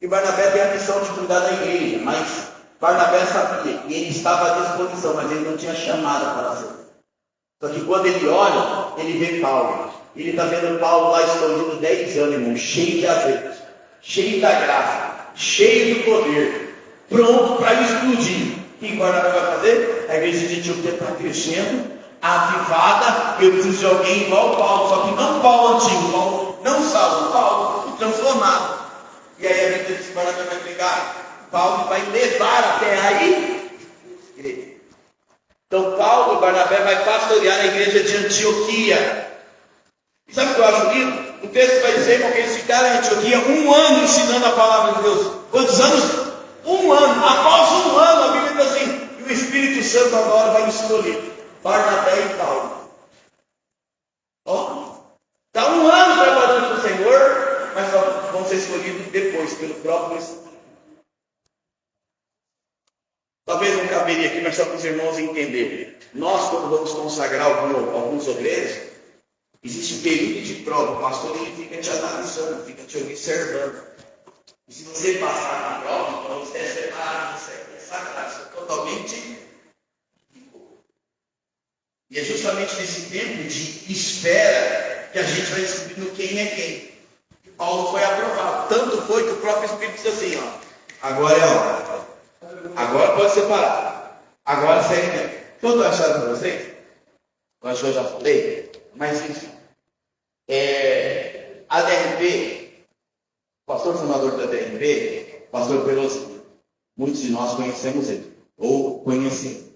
S2: E Barnabé tem a missão de cuidar da igreja, mas Barnabé sabia que ele estava à disposição, mas ele não tinha chamada para ser. Só que quando ele olha, ele vê Paulo. Ele está vendo Paulo lá escondido 10 anos, irmão, cheio de azeite, cheio da graça, cheio do poder, pronto para explodir. O que Barnabé vai fazer? A igreja de Antioquia está crescendo, avivada. Eu preciso de alguém igual Paulo, só que não Paulo antigo, Paulo não salvo, Paulo transformado. E aí a Bíblia diz que Barnabé vai pegar Paulo e vai levar até aí igreja. Então Paulo e Barnabé vai pastorear a igreja de Antioquia. E sabe o que eu acho lindo? O texto vai dizer que eles ficaram em Antioquia 1 ano ensinando a palavra de Deus. Quantos anos? 1 ano. Após 1 ano, a Bíblia diz assim, e o Espírito Santo agora vai escolher Barnabé e Paulo. Ó, está 1 ano trabalhando com o Senhor, mas vão ser escolhidos depois, pelo próprio Espírito. Talvez não caberia aqui, mas só para os irmãos entenderem. Nós, quando vamos consagrar alguns obreiros, existe um período de prova. O pastor ele fica te analisando, fica te observando. E se você passar na prova, então você é separado, você é sagrado, você é totalmente. E é justamente nesse tempo de espera que a gente vai descobrindo quem é quem. E Paulo foi aprovado. Tanto foi que o próprio Espírito disse assim, ó. Agora é a hora. Agora pode separar. Agora segue tempo. Estou achando para vocês? Eu acho que eu já falei. Mas enfim. A DRP, o pastor fundador da DRP, pastor Pelosi, muitos de nós conhecemos ele. Ou conhecemos.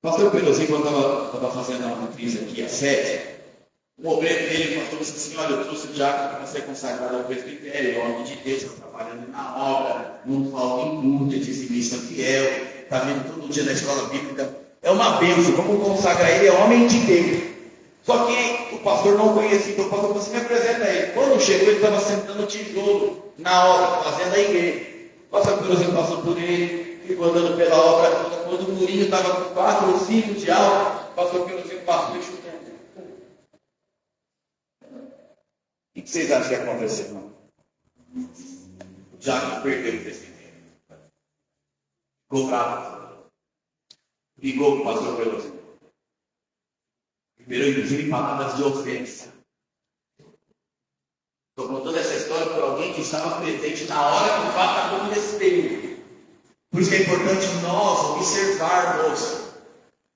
S2: O pastor Pelosi, quando estava fazendo uma crise aqui, a sede, o obreiro dele, o pastor disse assim, olha, eu trouxe o diácono para ser consagrado ao presbitério, homem de Deus, está trabalhando na obra, não falta em culto, é dizimista fiel, está vindo todo dia na escola bíblica, é uma bênção, vamos consagrar ele, é homem de Deus. Só que o pastor não conhecia, então o pastor falou assim, me apresenta ele. Quando chegou, ele estava sentando tijolo na obra, fazendo a igreja. O pastor Pelosi passou por ele, ficou andando pela obra toda, quando o murinho estava com 4 ou 5 de alto, o pastor Pelosi passou e chutando. O que vocês acham que aconteceu? Não? Já que perdeu o presbitério. Ficou bravo. Ligou para o pastor Pelosi. Liberou inclusive palavras de ofensa. Estou contando essa história por alguém que estava presente na hora que o fato aconteceu. Por isso que é importante nós observarmos.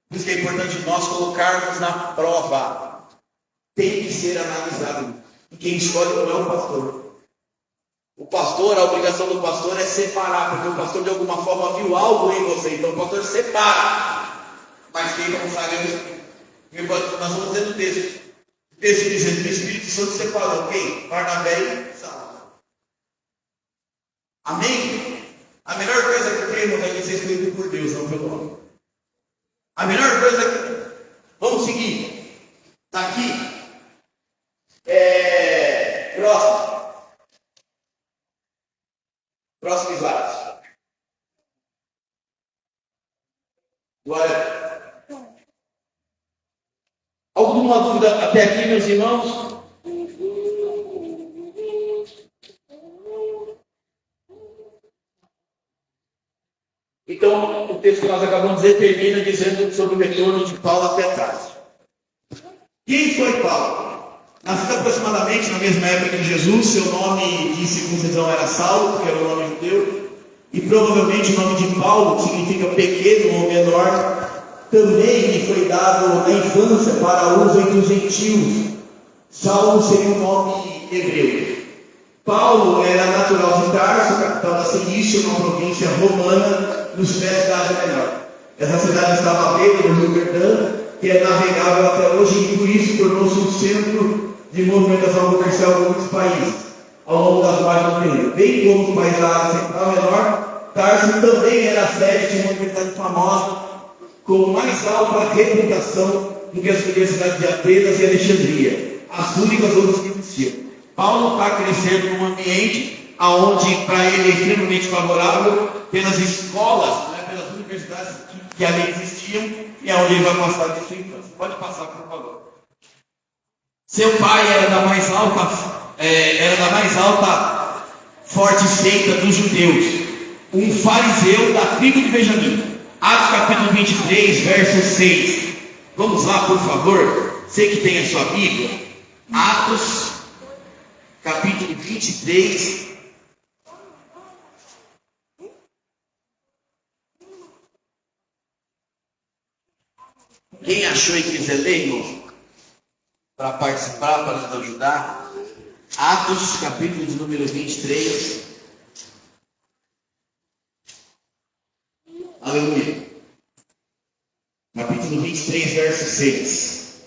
S2: Por isso que é importante nós colocarmos na prova. Tem que ser analisado. E quem escolhe não é o pastor. O pastor, a obrigação do pastor é separar, porque o pastor de alguma forma viu algo em você. Então o pastor separa. Mas quem não sabe é o Espírito. Nós vamos dizer no texto. O texto diz que o Espírito Santo separou quem? Barnabé e Saulo. Amém? A melhor coisa que eu tenho é ser escolhido por Deus, não pelo homem. A melhor coisa que. Vamos seguir. Está aqui. Próximo. Próximo slide. Glória. Alguma dúvida até aqui, meus irmãos? Então, o texto que nós acabamos de dizer termina dizendo sobre o retorno de Paulo até Tarso. Quem foi Paulo? Nascido aproximadamente na mesma época que Jesus, seu nome de circuncisão era Saulo, que era o nome judeu, e provavelmente o nome de Paulo significa pequeno ou menor. Também lhe foi dado na infância para uso entre os gentios. Saulo seria um nome hebreu. Paulo era natural de Tarso, capital da Cilícia, uma província romana, nos pés da Ásia Menor. Essa cidade estava à beira do Rio Jordão, que é navegável até hoje, e por isso tornou-se um centro de movimentação comercial com muitos países, ao longo das margens do Rio. Bem como os países da Ásia Central Menor, Tarso também era a sede de uma universidade famosa, com mais alta reputação do que as universidades de Atenas e Alexandria, as únicas outras que existiam. Paulo está crescendo num ambiente onde para ele é extremamente favorável pelas escolas, né, pelas universidades que ali existiam, e aonde ele vai passar de sua infância. Pode passar, por favor. Seu pai era da mais alta
S1: forte seita dos judeus, um fariseu da tribo de Benjamim. Atos capítulo 23, verso 6. Vamos lá, por favor. Você que tem a sua Bíblia. Atos capítulo 23. Quem achou e quiser ler, irmão, para participar, para nos ajudar. Atos capítulo de número 23. Aleluia. Capítulo 23, verso 6.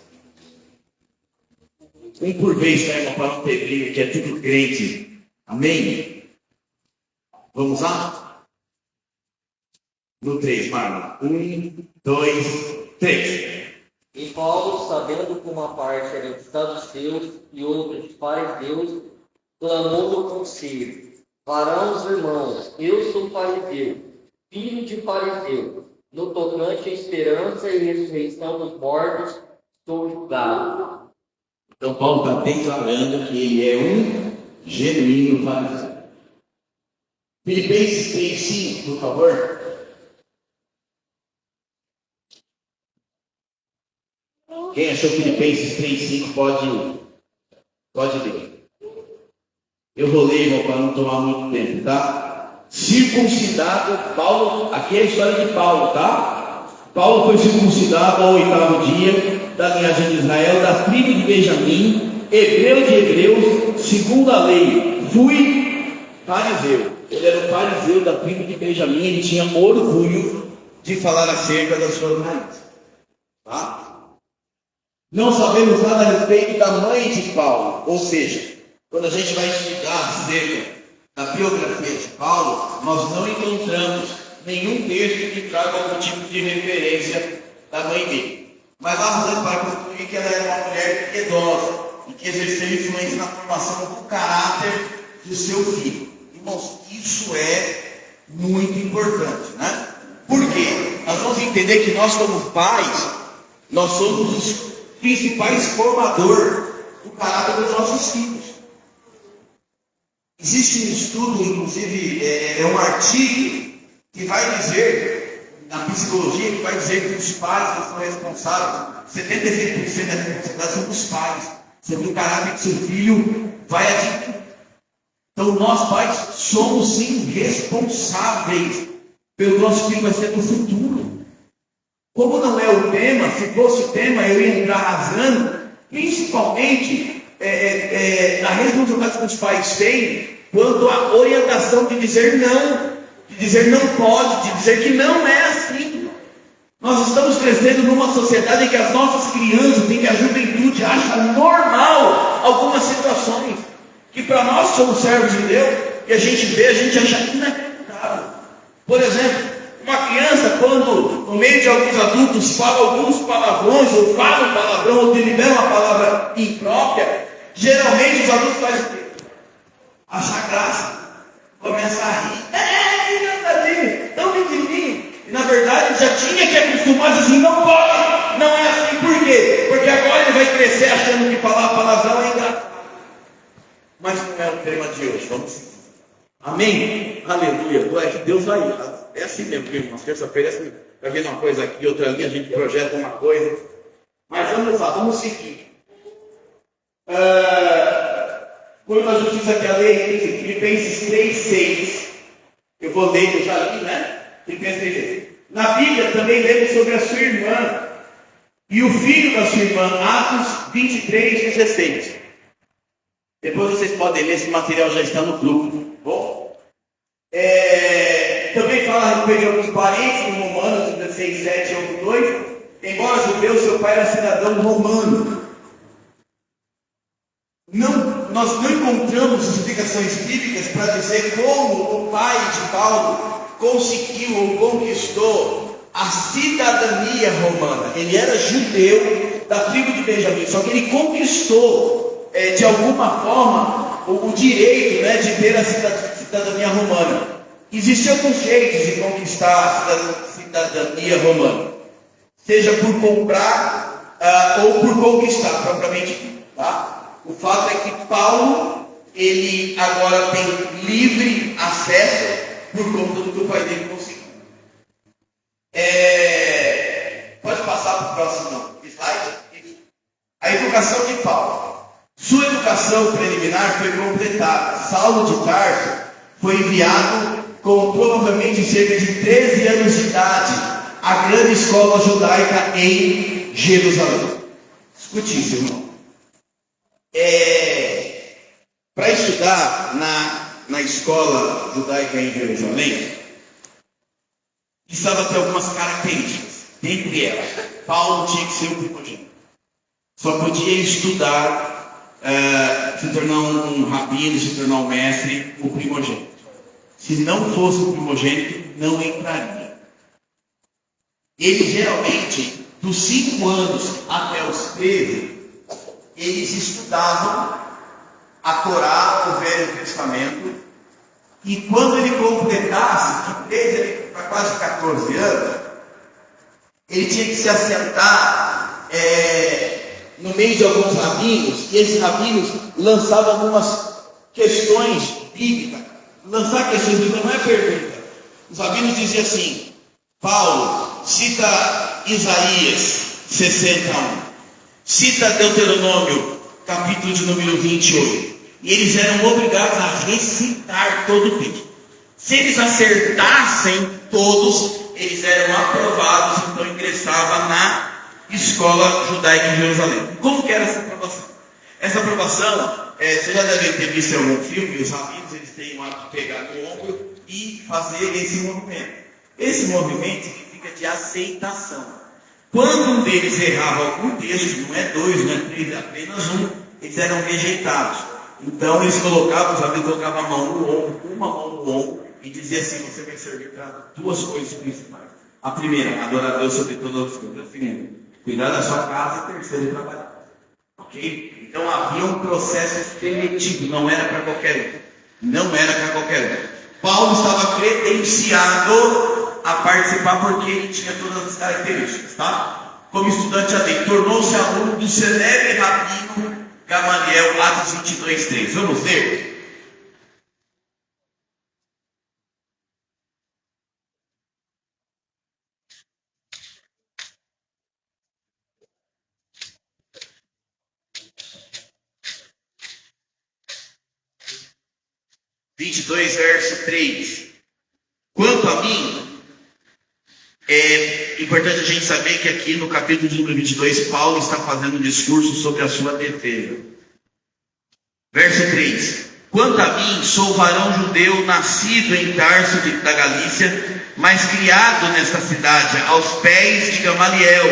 S1: Um por vez, tá, irmão, para não ter briga, que é tudo crente. Amém? Vamos lá? No 3, Marlon. 1, 2, 3.
S3: E Paulo, sabendo que uma parte era dos saduceus e outra dos fariseus, clamou no conselho: varãos irmãos, eu sou fariseu, filho de fariseu. No tocante à esperança e ressurreição dos mortos, sou julgado.
S1: Então Paulo está declarando que ele é um genuíno fariseu. Filipenses 3:5, por favor. Quem achou Filipenses 3:5 pode ler. Eu vou ler, irmão, para não tomar muito tempo, tá? Circuncidado, Paulo, aqui é a história de Paulo, tá? Paulo foi circuncidado ao 8º dia da linhagem de Israel, da tribo de Benjamim, hebreu de hebreus, segundo a lei. Fui fariseu. Ele era o fariseu da tribo de Benjamim, ele tinha orgulho de falar acerca das suas raízes, tá? Não sabemos nada a respeito da mãe de Paulo, ou seja, quando a gente vai estudar acerca da biografia de Paulo, nós não encontramos nenhum texto que traga algum tipo de referência da mãe dele. Mas há razões para concluir que ela era uma mulher piedosa e que exerceu influência na formação do caráter do seu filho. Irmãos, isso é muito importante, né? Por quê? Nós vamos entender que nós, como pais, nós somos os principais formadores do caráter dos nossos filhos. Existe um estudo, inclusive, é um artigo que vai dizer, na psicologia, que vai dizer que os pais são responsáveis, 76% da responsabilidade são dos pais, sobre o caráter que seu filho vai adquirir. Então, nós pais somos sim responsáveis pelo nosso filho vai ser no futuro. Como não é o tema, se fosse o tema, eu ia entrar rasgando, principalmente na responsabilidade que os pais têm quanto à orientação de dizer não pode, de dizer que não é assim. Nós estamos crescendo numa sociedade em que as nossas crianças, em que a juventude acha normal algumas situações que para nós que somos servos de Deus, e a gente vê, a gente acha inacreditável. Por exemplo, uma criança, quando no meio de alguns adultos fala alguns palavrões, ou fala um palavrão, ou delibera uma palavra imprópria, geralmente os adultos fazem o quê? Achar graça, começa a rir. Engraçadinho, tão pequenininho. E na verdade já tinha que acostumar a dizer, não pode, não é assim. Por quê? Porque agora ele vai crescer achando que falar palavrão é engraçado. Mas não é o tema de hoje, vamos seguir. Amém? Aleluia, glória a Deus vai. É assim mesmo, irmãos. Terça-feira é assim. Vai vendo uma coisa aqui, outra ali, a gente projeta uma coisa. Mas vamos lá, vamos seguir. Quando a justiça que a lei diz, Filipenses 3:6. Eu vou ler, eu já li, né? Filipenses 3:6. Na Bíblia também lemos sobre a sua irmã e o filho da sua irmã, Atos 23:16. Depois vocês podem ler, esse material já está no grupo. Bom? Também fala a respeito de alguns parentes no Romanos 16:7 e 8:2. Embora judeu, seu pai era cidadão romano. Nós não encontramos explicações bíblicas para dizer como o pai de Paulo conseguiu ou conquistou a cidadania romana. Ele era judeu da tribo de Benjamim, só que ele conquistou de alguma forma o direito, né, de ter a cidadania romana. Existem alguns jeitos de conquistar a cidadania romana, seja por comprar ou por conquistar, propriamente dito, tá? O fato é que Paulo
S2: ele agora tem livre acesso por conta do que o pai dele conseguiu. Pode passar para o próximo slide. A educação de Paulo. Sua educação preliminar foi completada. Saulo de Tarso foi enviado com provavelmente cerca de 13 anos de idade à grande escola judaica em Jerusalém. Escute isso, irmão. Para estudar na escola judaica em Jerusalém, precisava ter algumas características. Dentre elas, Paulo tinha que ser o primogênito. Só podia estudar, se tornar um rabino, se tornar um mestre, o primogênito. Se não fosse o primogênito, não entraria. Eles geralmente, dos 5 anos até os 13, eles estudavam a Torá, o Velho Testamento, e quando ele completasse, de 13 para quase 14 anos, ele tinha que se assentar no meio de alguns rabinos, e esses rabinos lançavam algumas questões bíblicas. Lançar questões bíblicas não é pergunta. Os rabinos diziam assim: Paulo, cita Isaías 61, cita Deuteronômio, capítulo de número 28. E eles eram obrigados a recitar todo o texto. Se eles acertassem todos, eles eram aprovados, então ingressava na escola judaica em Jerusalém. Como que era essa aprovação? Essa aprovação, você já deve ter visto em algum filme, os rabinos eles têm o hábito de pegar no ombro e fazer esse movimento. Esse movimento significa de aceitação. Quando um deles errava algum texto, não é 2, não é 3, é apenas um, eles eram rejeitados. Então eles colocavam, os rabinos colocavam a mão no ombro, uma mão no ombro, e dizia assim: você vai servir para 2 coisas principais. A primeira, adorar a Deus sobre todas as coisas. A segunda, cuidar da sua casa. E terceiro, trabalhar. Ok? Então havia um processo seletivo, não era para qualquer um. Não era para qualquer um. Paulo estava credenciado a participar porque ele tinha todas as características, tá? Como estudante atento, tornou-se aluno do celebre rabino Gamaliel, Atos 22:3. Vamos ler? Verso 3. Quanto a mim, é importante a gente saber que aqui no capítulo de número 22, Paulo está fazendo um discurso sobre a sua defesa. Verso 3. Quanto a mim, sou varão judeu, nascido em Tarso da Galícia, mas criado nesta cidade, aos pés de Gamaliel,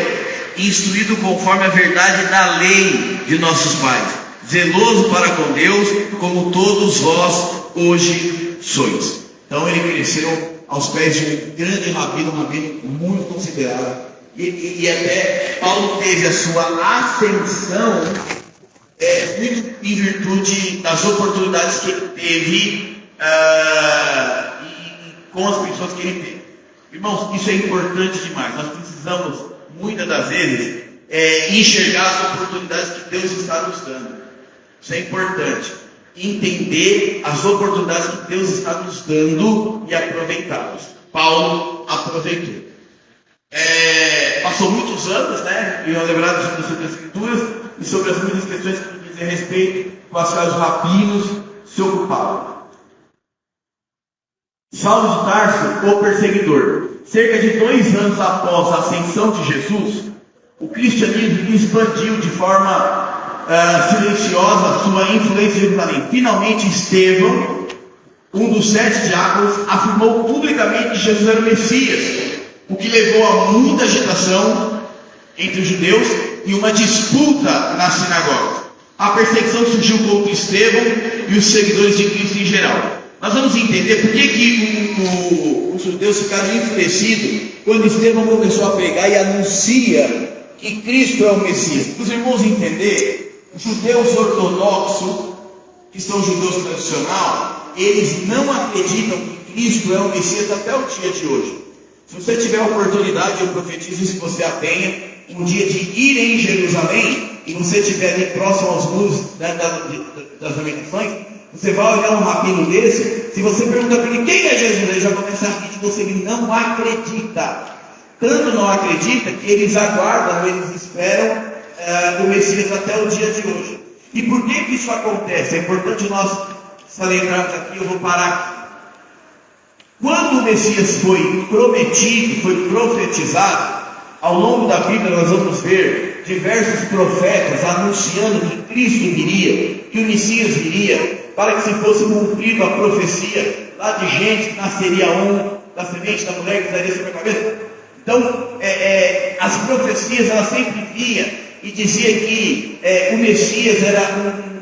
S2: instruído conforme a verdade da lei de nossos pais, zeloso para com Deus, como todos vós hoje sois. Então ele cresceu aos pés de um grande rabino, um rabino muito considerado. E até Paulo teve a sua ascensão muito em virtude das oportunidades que ele teve com as pessoas que ele teve. Irmãos, isso é importante demais. Nós precisamos, muitas das vezes, enxergar as oportunidades que Deus está nos dando. Isso é importante. Entender as oportunidades que Deus está nos dando e aproveitá-las. Paulo aproveitou. Passou muitos anos, e lembrado sobre as Escrituras e sobre as muitas questões que dizem respeito com as quais os rabinos se ocupavam. Saulo de Tarso, o perseguidor. Cerca de 2 anos após a ascensão de Jesus, o cristianismo expandiu de forma silenciosa sua influência em Jerusalém. Finalmente Estevão, um dos 7 diáconos, afirmou publicamente que Jesus era o Messias, o que levou a muita agitação entre os judeus e uma disputa nas sinagogas. A perseguição surgiu contra Estevão e os seguidores de Cristo em geral. Nós vamos entender por que os judeus ficaram enfurecidos quando Estevão começou a pregar e anuncia que Cristo é o Messias. Para os irmãos entenderem, os judeus ortodoxos, que são judeus tradicionais, eles não acreditam que Cristo é o Messias até o dia de hoje. Se você tiver a oportunidade, eu profetizo isso que você a tenha, um dia de ir em Jerusalém, e você estiver ali próximo aos muros, né, das Lamentações, você vai olhar um rabino desse, se você perguntar para ele quem é Jesus, ele já começa a rir de você, ele não acredita. Tanto não acredita que eles aguardam, eles esperam o Messias até o dia de hoje. E por que isso acontece? É importante nós salientarmos aqui, eu vou parar aqui. Quando o Messias foi prometido, foi profetizado, ao longo da Bíblia nós vamos ver diversos profetas anunciando que Cristo viria, que o Messias viria, para que se fosse cumprida a profecia lá de Gênesis, que nasceria da semente da mulher que daria sobre a cabeça. Então, as profecias elas sempre vinham e diziam que o Messias era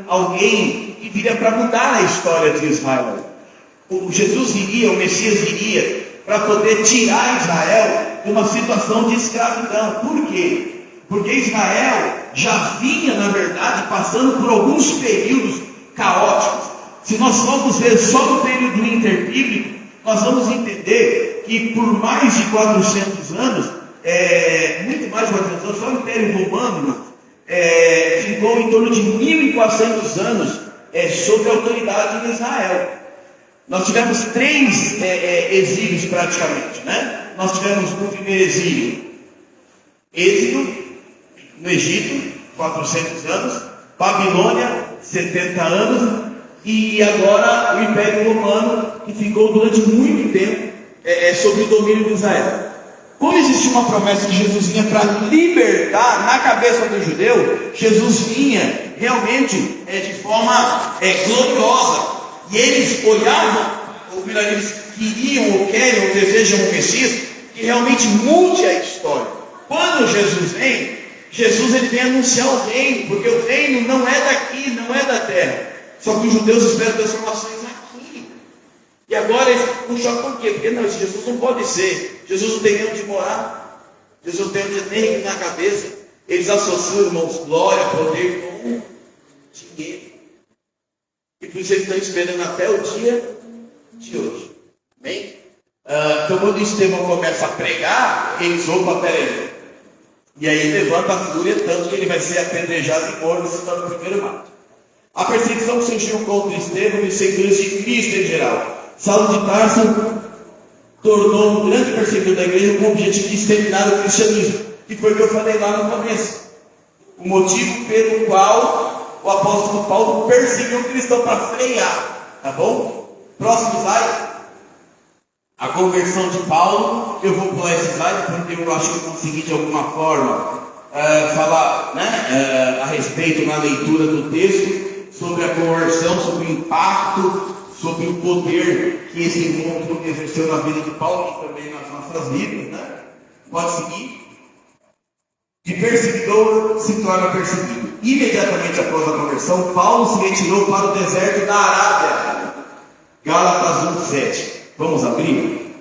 S2: alguém que viria para mudar a história de Israel. O Jesus viria, o Messias viria para poder tirar Israel de uma situação de escravidão. Por quê? Porque Israel já vinha, na verdade, passando por alguns períodos caóticos. Se nós formos ver só no período interbíblico, nós vamos entender que por mais de 400 anos, muito mais de 400 anos, só o Império Romano ficou em torno de 1.400 anos sob a autoridade de Israel. Nós tivemos 3 exílios praticamente, né? Nós tivemos no primeiro exílio, Êxodo, no Egito, 400 anos, Babilônia, 70 anos, e agora o Império Romano, que ficou durante muito tempo sob o domínio de Israel. Como existia uma promessa que Jesus vinha para libertar, na cabeça do judeu, Jesus vinha realmente de forma gloriosa. E eles olhavam, ou melhor, eles queriam, ou querem, ou desejam um Messias que realmente mude a história. Quando Jesus vem, ele vem anunciar o reino, porque o reino não é daqui, não é da terra. Só que os judeus esperam transformações aqui. E agora eles puxam por quê? Porque não, esse Jesus não pode ser. Jesus não tem nem onde morar. Jesus não tem nem na cabeça. Eles associam, irmãos, glória, poder com dinheiro. E por isso eles estão esperando até o dia de hoje. Amém? Então quando Estevão começa a pregar, eles, opa, peraí. E aí levanta a fúria, tanto que ele vai ser apedrejado e morto, se torna o primeiro mártir. A perseguição surgiu contra Estevão e os seguidores de Cristo em geral. Saulo de Tarso tornou um grande perseguidor da igreja com o objetivo de exterminar o cristianismo. Que foi o que eu falei lá no começo. O motivo pelo qual o apóstolo Paulo perseguiu o cristão para frear. Tá bom? Próximo slide. A conversão de Paulo. Eu vou pular esse slide porque eu acho que eu consegui de alguma forma falar a respeito na leitura do texto sobre a conversão, sobre o impacto, sobre o poder que esse encontro exerceu na vida de Paulo e também nas nossas vidas, né? Pode seguir. De perseguidor se torna perseguido. Imediatamente após a conversão, Paulo se retirou para o deserto da Arábia. Gálatas 1:7. Vamos abrir?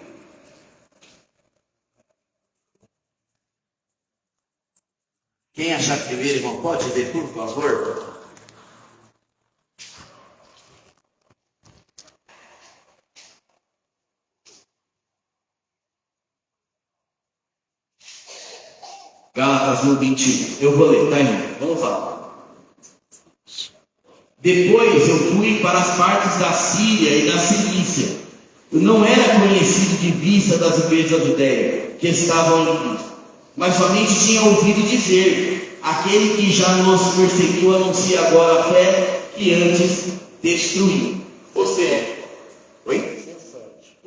S2: Quem achar que ler, irmão, pode ler, por favor? Gálatas 1:21. Eu vou ler, tá, irmão? Vamos lá. Depois eu fui para as partes da Síria e da Cilícia. Eu não era conhecido de vista das igrejas da Judéia, que estavam em Cristo, mas somente tinha ouvido dizer: aquele que já nos perseguiu anuncia agora a fé que antes destruiu. Ou seja, oi?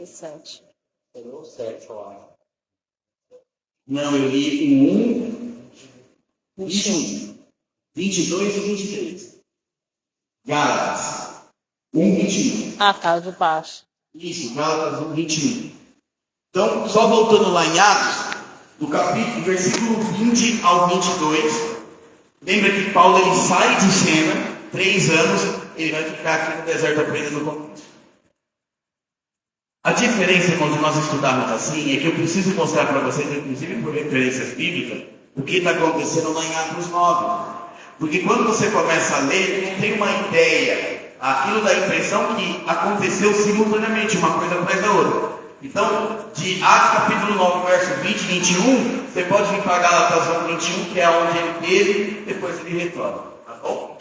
S3: 7. Ou 7, eu acho.
S2: Não, eu li o 1, 21, 22 e 23. Gálatas 1, 21.
S4: Ah, tá, de baixo.
S2: Isso, Gálatas 1, 21. Então, só voltando lá em Atos, no capítulo, versículo 20 ao 22, lembra que Paulo ele sai de cena, 3 anos, ele vai ficar aqui no deserto aprendendo com Cristo. A diferença, irmão, de nós estudarmos assim, é que eu preciso mostrar para vocês, inclusive por referências bíblicas, o que está acontecendo lá em Atos 9. Porque quando você começa a ler, não tem uma ideia. Aquilo dá a impressão que aconteceu simultaneamente, uma coisa atrás da outra. Então, de Atos capítulo 9, verso 20 e 21, você pode vir para Gálatas 21, que é onde ele teve, depois ele retorna. Tá bom?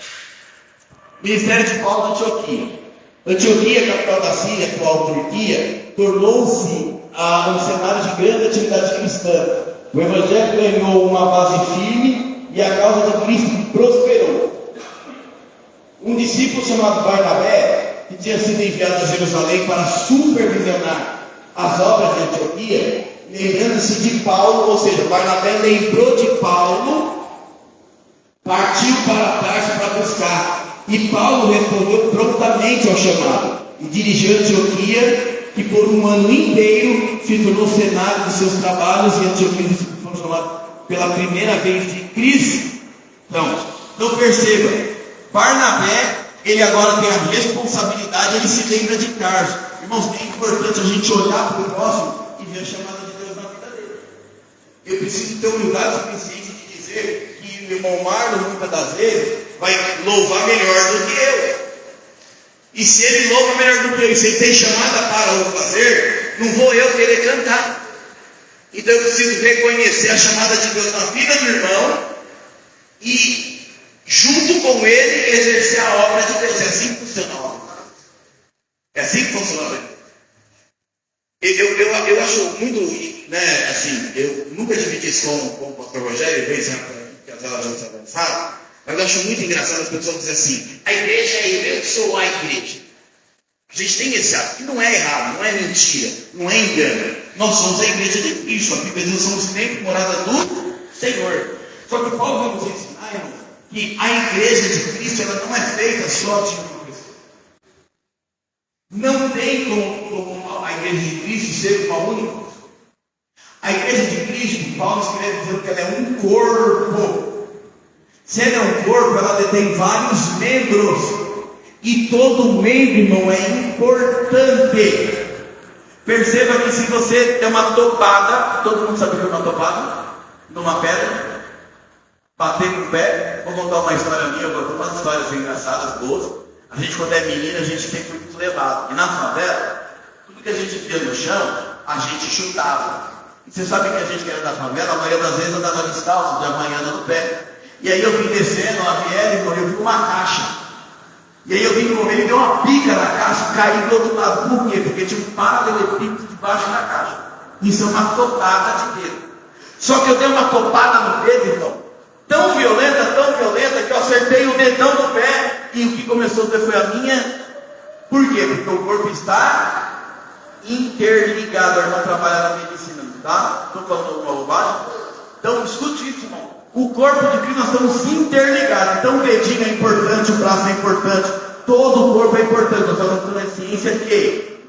S2: Ministério de Paulo na Antioquia. Antioquia, capital da Síria, atual Turquia, tornou-se um cenário de grande atividade cristã. O evangelho ganhou uma base firme e a causa de Cristo prosperou. Um discípulo chamado Barnabé, que tinha sido enviado a Jerusalém para supervisionar as obras de Antioquia, lembrando-se de Paulo, ou seja, Barnabé lembrou de Paulo, partiu para Tarso para buscar. E Paulo respondeu prontamente ao chamado e dirigiu Antioquia, que por um ano inteiro se tornou cenário de seus trabalhos, e Antioquia foi chamada pela primeira vez de Cristo. Então perceba, Barnabé, ele agora tem a responsabilidade, ele se lembra de Tarso. Irmãos, é importante a gente olhar para o próximo e ver a chamada de Deus na vida dele. Eu preciso ter humildade suficiente de dizer que o irmão Marlon, muitas das vezes, vai louvar melhor do que eu. E se ele louva melhor do que eu, e se ele tem chamada para o fazer, não vou eu querer cantar. Então eu preciso reconhecer a chamada de Deus na vida do irmão e, junto com ele, exercer a obra de Deus. É assim que funciona a obra. É assim que funciona. Eu acho muito, assim, eu nunca dividi isso com o pastor Rogério, por exemplo, que as aulas já avançaram, mas eu acho muito engraçado as pessoas dizerem assim: a igreja é eu que sou a igreja. A gente tem esse hábito, que não é errado, não é mentira, não é engano. Nós somos a igreja de Cristo, a Bíblia diz que somos templo, morada do Senhor. Só que Paulo vai nos ensinar, irmão, que a igreja de Cristo ela não é feita só de uma pessoa. Não tem como a igreja de Cristo ser uma única pessoa. A igreja de Cristo, Paulo escreve dizendo que ela é um corpo. Se ela é um corpo, ela detém vários membros. E todo membro, irmão, é importante. Perceba que se você der uma topada, todo mundo sabe o que é uma topada? Numa pedra, bater com o pé. Vou contar uma história minha, eu vou contar umas histórias engraçadas, boas. A gente, quando é menina, a gente sempre foi muito levado. E na favela, tudo que a gente via no chão, a gente chutava. E você sabe que a gente que era da favela, a maioria das vezes andava descalço, de Havaiana no pé. E aí eu vim descendo a viela e eu vi uma caixa. E aí eu vim correr e deu uma pica na caixa, caí do outro lado. Por quê? Porque tinha um paralelepípedo debaixo da caixa. Isso é uma topada de dedo. Só que eu dei uma topada no dedo, então, tão violenta, que eu acertei o dedão do pé. E o que começou a doer foi a minha. Por quê? Porque o corpo está interligado. A irmã trabalha na medicina, tá? Estou falando alguma bobagem? Então escute isso, irmão. O corpo de Cristo, nós estamos interligados. Então o dedinho é importante, o braço é importante, todo o corpo é importante. Nós estamos tendo a ciência que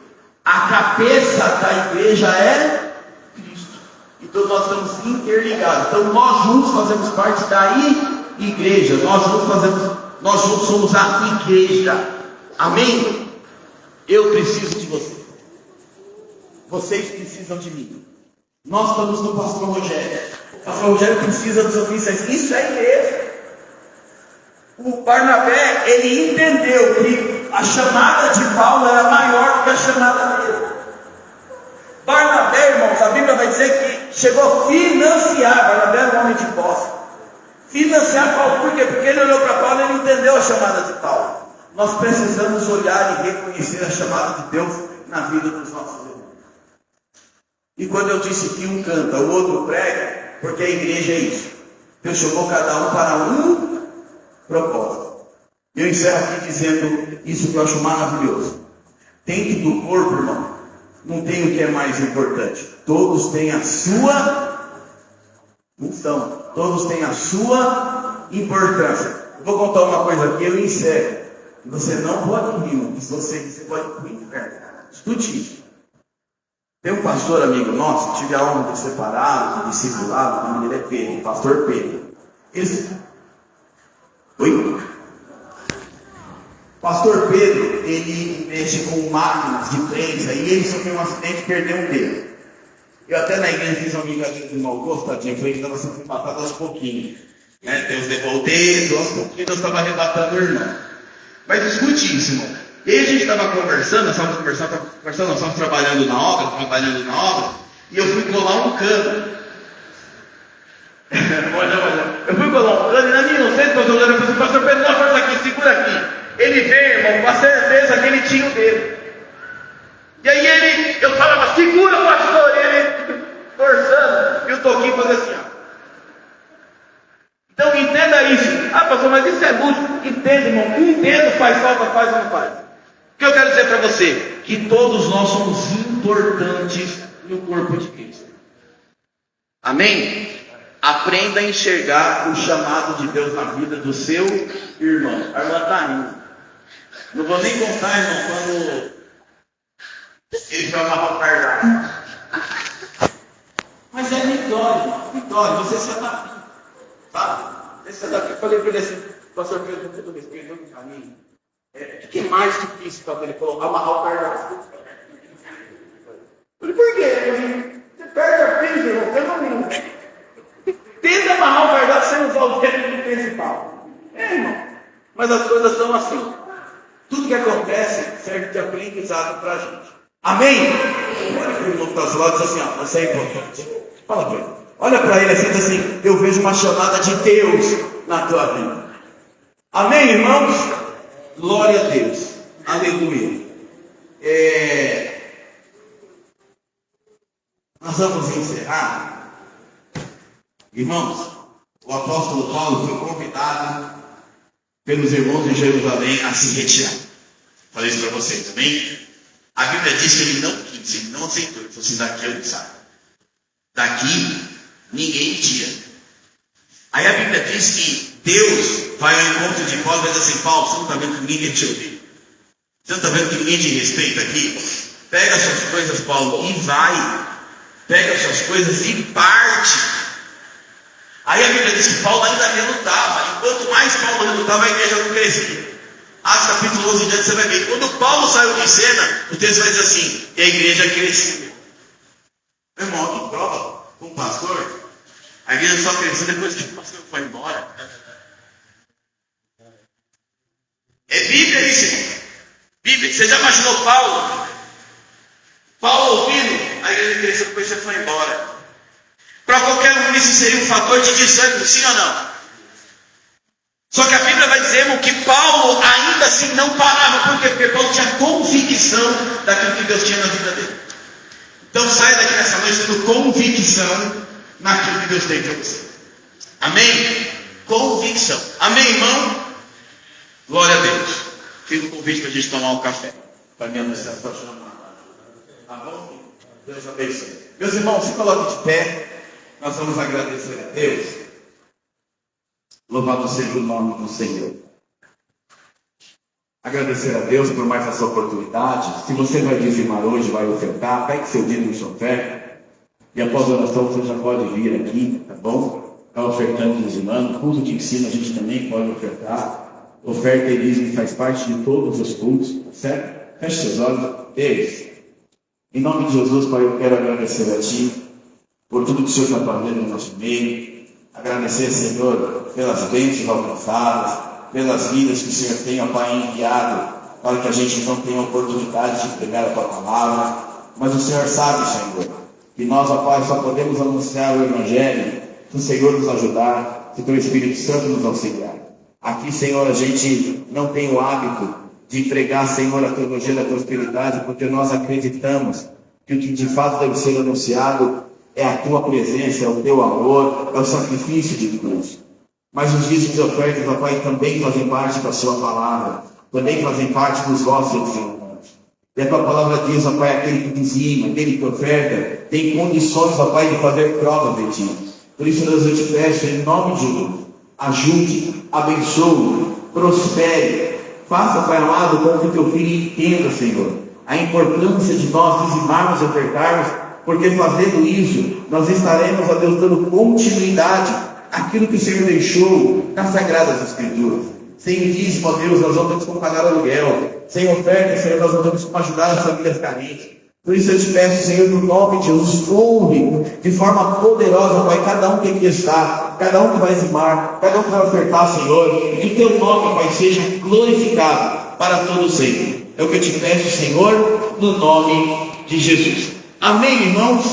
S2: a cabeça da igreja é Cristo. Então nós estamos interligados. Então nós juntos fazemos parte da igreja. Nós juntos somos a igreja. Amém? Eu preciso de você. Vocês precisam de mim. Nós estamos no pastor Rogério. O pastor Rogério precisa dos oficiais. Isso é igreja. O Barnabé, ele entendeu que a chamada de Paulo era maior do que a chamada dele. Barnabé, irmãos, a Bíblia vai dizer que chegou a financiar. Barnabé era um homem de posse. Financiar Paulo, por quê? Porque ele olhou para Paulo e ele entendeu a chamada de Paulo. Nós precisamos olhar e reconhecer a chamada de Deus na vida dos nossos irmãos. E quando eu disse que um canta, o outro prega, porque a igreja é isso. Deus chamou cada um para um propósito. Eu encerro aqui dizendo isso que eu acho maravilhoso. Dentro do corpo, irmão, não tem o que é mais importante. Todos têm a sua função. Todos têm a sua importância. Eu vou contar uma coisa aqui, eu encerro. Você não pode rir, irmão. Você pode ir para o inferno. Escute isso. Tem um pastor amigo nosso, tive a honra de separado, de discipulado, o nome dele é Pedro, pastor Pedro. Oi? Pastor Pedro, ele mexe com máquinas de prensa, e ele sofreu um acidente e perdeu um dedo. Eu até na igreja fiz uma brincadeira de mau gosto, tadinho, falei que estava sendo matado aos pouquinhos. Deus devolveu, aos pouquinhos Deus estava arrebatando o irmão. Mas escute isso, irmão. E aí a gente estava conversando, nós estávamos trabalhando na obra, e eu fui colar um cano. Eu fui colar um cano, e na minha inocência, eu olhando para o pastor Pedro, não, força aqui, segura aqui. Ele veio, irmão, com a certeza que ele tinha o dedo. E aí eu falava, segura, pastor, e ele forçando, e o Toquinho fazia assim, ó. Então entenda isso. Ah, pastor, mas isso é lúdico. Entenda, irmão, um dedo faz falta, faz ou não faz? O que eu quero dizer para você? Que todos nós somos importantes no corpo de Cristo. Amém? Aprenda a enxergar o chamado de Deus na vida do seu irmão. A irmã está rindo. Não vou nem contar, irmão, quando ele vai amarrar o cardápio. Mas me dói, você se adapta. Tá? Esse adapta. Eu falei para ele assim, pastor Pedro, com todo respeito, no caminho. O que é mais difícil para ele? Falou, amarrar o cardápio. Eu falei, por quê? Você perde a pena, irmão, pelo menos. Tenta amarrar o cardápio sem usar o dedo principal. Irmão. Mas as coisas são assim. Tudo que acontece serve de aprendizado para a gente. Amém? Olha para o irmão que está ao seu lado e diz assim, ó, você é importante. Fala para ele. Olha para ele assim, diz assim, eu vejo uma chamada de Deus na tua vida. Amém, irmãos? Glória a Deus. Aleluia. Nós vamos encerrar. Irmãos, o apóstolo Paulo foi convidado pelos irmãos de Jerusalém a se retirar. Falei isso para vocês, amém? A Bíblia diz que ele não aceitou. Ele falou assim, daqui eu não saio. Daqui ninguém tira. Aí a Bíblia diz que Deus vai ao encontro de Paulo e diz assim, Paulo, você não está vendo que ninguém te ouve? Você não está vendo que ninguém te respeita aqui? Pega as suas coisas, Paulo, e vai. Pega as suas coisas e parte. Aí a Bíblia diz que Paulo ainda relutava. E quanto mais Paulo relutava, a igreja não crescia. Atos capítulo 11 em diante você vai ver. Quando Paulo saiu de cena, o texto vai dizer assim, e a igreja cresceu. Meu irmão, que prova com o pastor. A igreja só cresceu depois que o pastor foi embora. É Bíblia isso, irmão. Bíblia. Você já imaginou Paulo? Paulo ouvindo, a igreja cresceu depois que você foi embora. Para qualquer um isso seria um fator de desânimo, sim ou não? Só que a Bíblia vai dizer, irmão, que Paulo ainda assim não parava. Por quê? Porque Paulo tinha convicção daquilo que Deus tinha na vida dele. Então saia daqui nessa noite tendo convicção naquilo que Deus tem para você. Amém? Convicção. Amém, irmão? Glória a Deus. Fiz um convite para a gente tomar um café. Para mim anunciar a sua chamada. Tá bom? Deus abençoe. Meus irmãos, se coloquem de pé. Nós vamos agradecer a Deus. Louvado seja o nome do Senhor. Agradecer a Deus por mais essa oportunidade. Se você vai dizimar hoje, vai ofertar, pegue seu dízimo e sua oferta. E após a oração você já pode vir aqui, tá bom? Está ofertando e dizimando. Culto de ensino a gente também pode ofertar. Oferta e dízimo faz parte de todos os cultos, certo? Feche seus olhos. Deus, em nome de Jesus, Pai, eu quero agradecer a Ti por tudo que o Senhor está fazendo no nosso meio. Agradecer, Senhor, pelas bênçãos alcançadas, pelas vidas que o Senhor tem, ó Pai, enviado, para que a gente não tenha oportunidade de pregar a Tua palavra. Mas o Senhor sabe, Senhor, que nós, ó Pai, só podemos anunciar o Evangelho se o Senhor nos ajudar, se o Teu Espírito Santo nos auxiliar. Aqui, Senhor, a gente não tem o hábito de pregar, Senhor, a teologia da prosperidade, porque nós acreditamos que o que de fato deve ser anunciado é a Tua presença, é o Teu amor, é o sacrifício de cruz. Mas os dízimos e ofertas, ó Pai, também fazem parte da Sua palavra, também fazem parte dos vossos ensinamentos. E a Tua palavra diz, ó Pai, aquele que dizima, aquele que oferta, tem condições, ó Pai, de fazer prova de Ti. Por isso, Deus, eu te peço, em nome de Jesus, ajude, abençoe, prospere, faça, Pai amado, com que Teu Filho entenda, Senhor, a importância de nós dizimarmos e ofertarmos, porque fazendo isso, nós estaremos, ó Deus, dando continuidade àquilo que o Senhor deixou nas Sagradas Escrituras. Sem dízimo, ó Deus, nós não temos como pagar aluguel. Sem oferta, Senhor, nós não temos como ajudar as famílias carentes. Por isso eu te peço, Senhor, no nome de Jesus, honre de forma poderosa, Pai, cada um que aqui está, cada um que vai dizimar, cada um que vai ofertar, Senhor, e que o Teu nome, Pai, seja glorificado para todo sempre.
S1: É o que eu te peço, Senhor, no nome de Jesus. Amém, irmãos?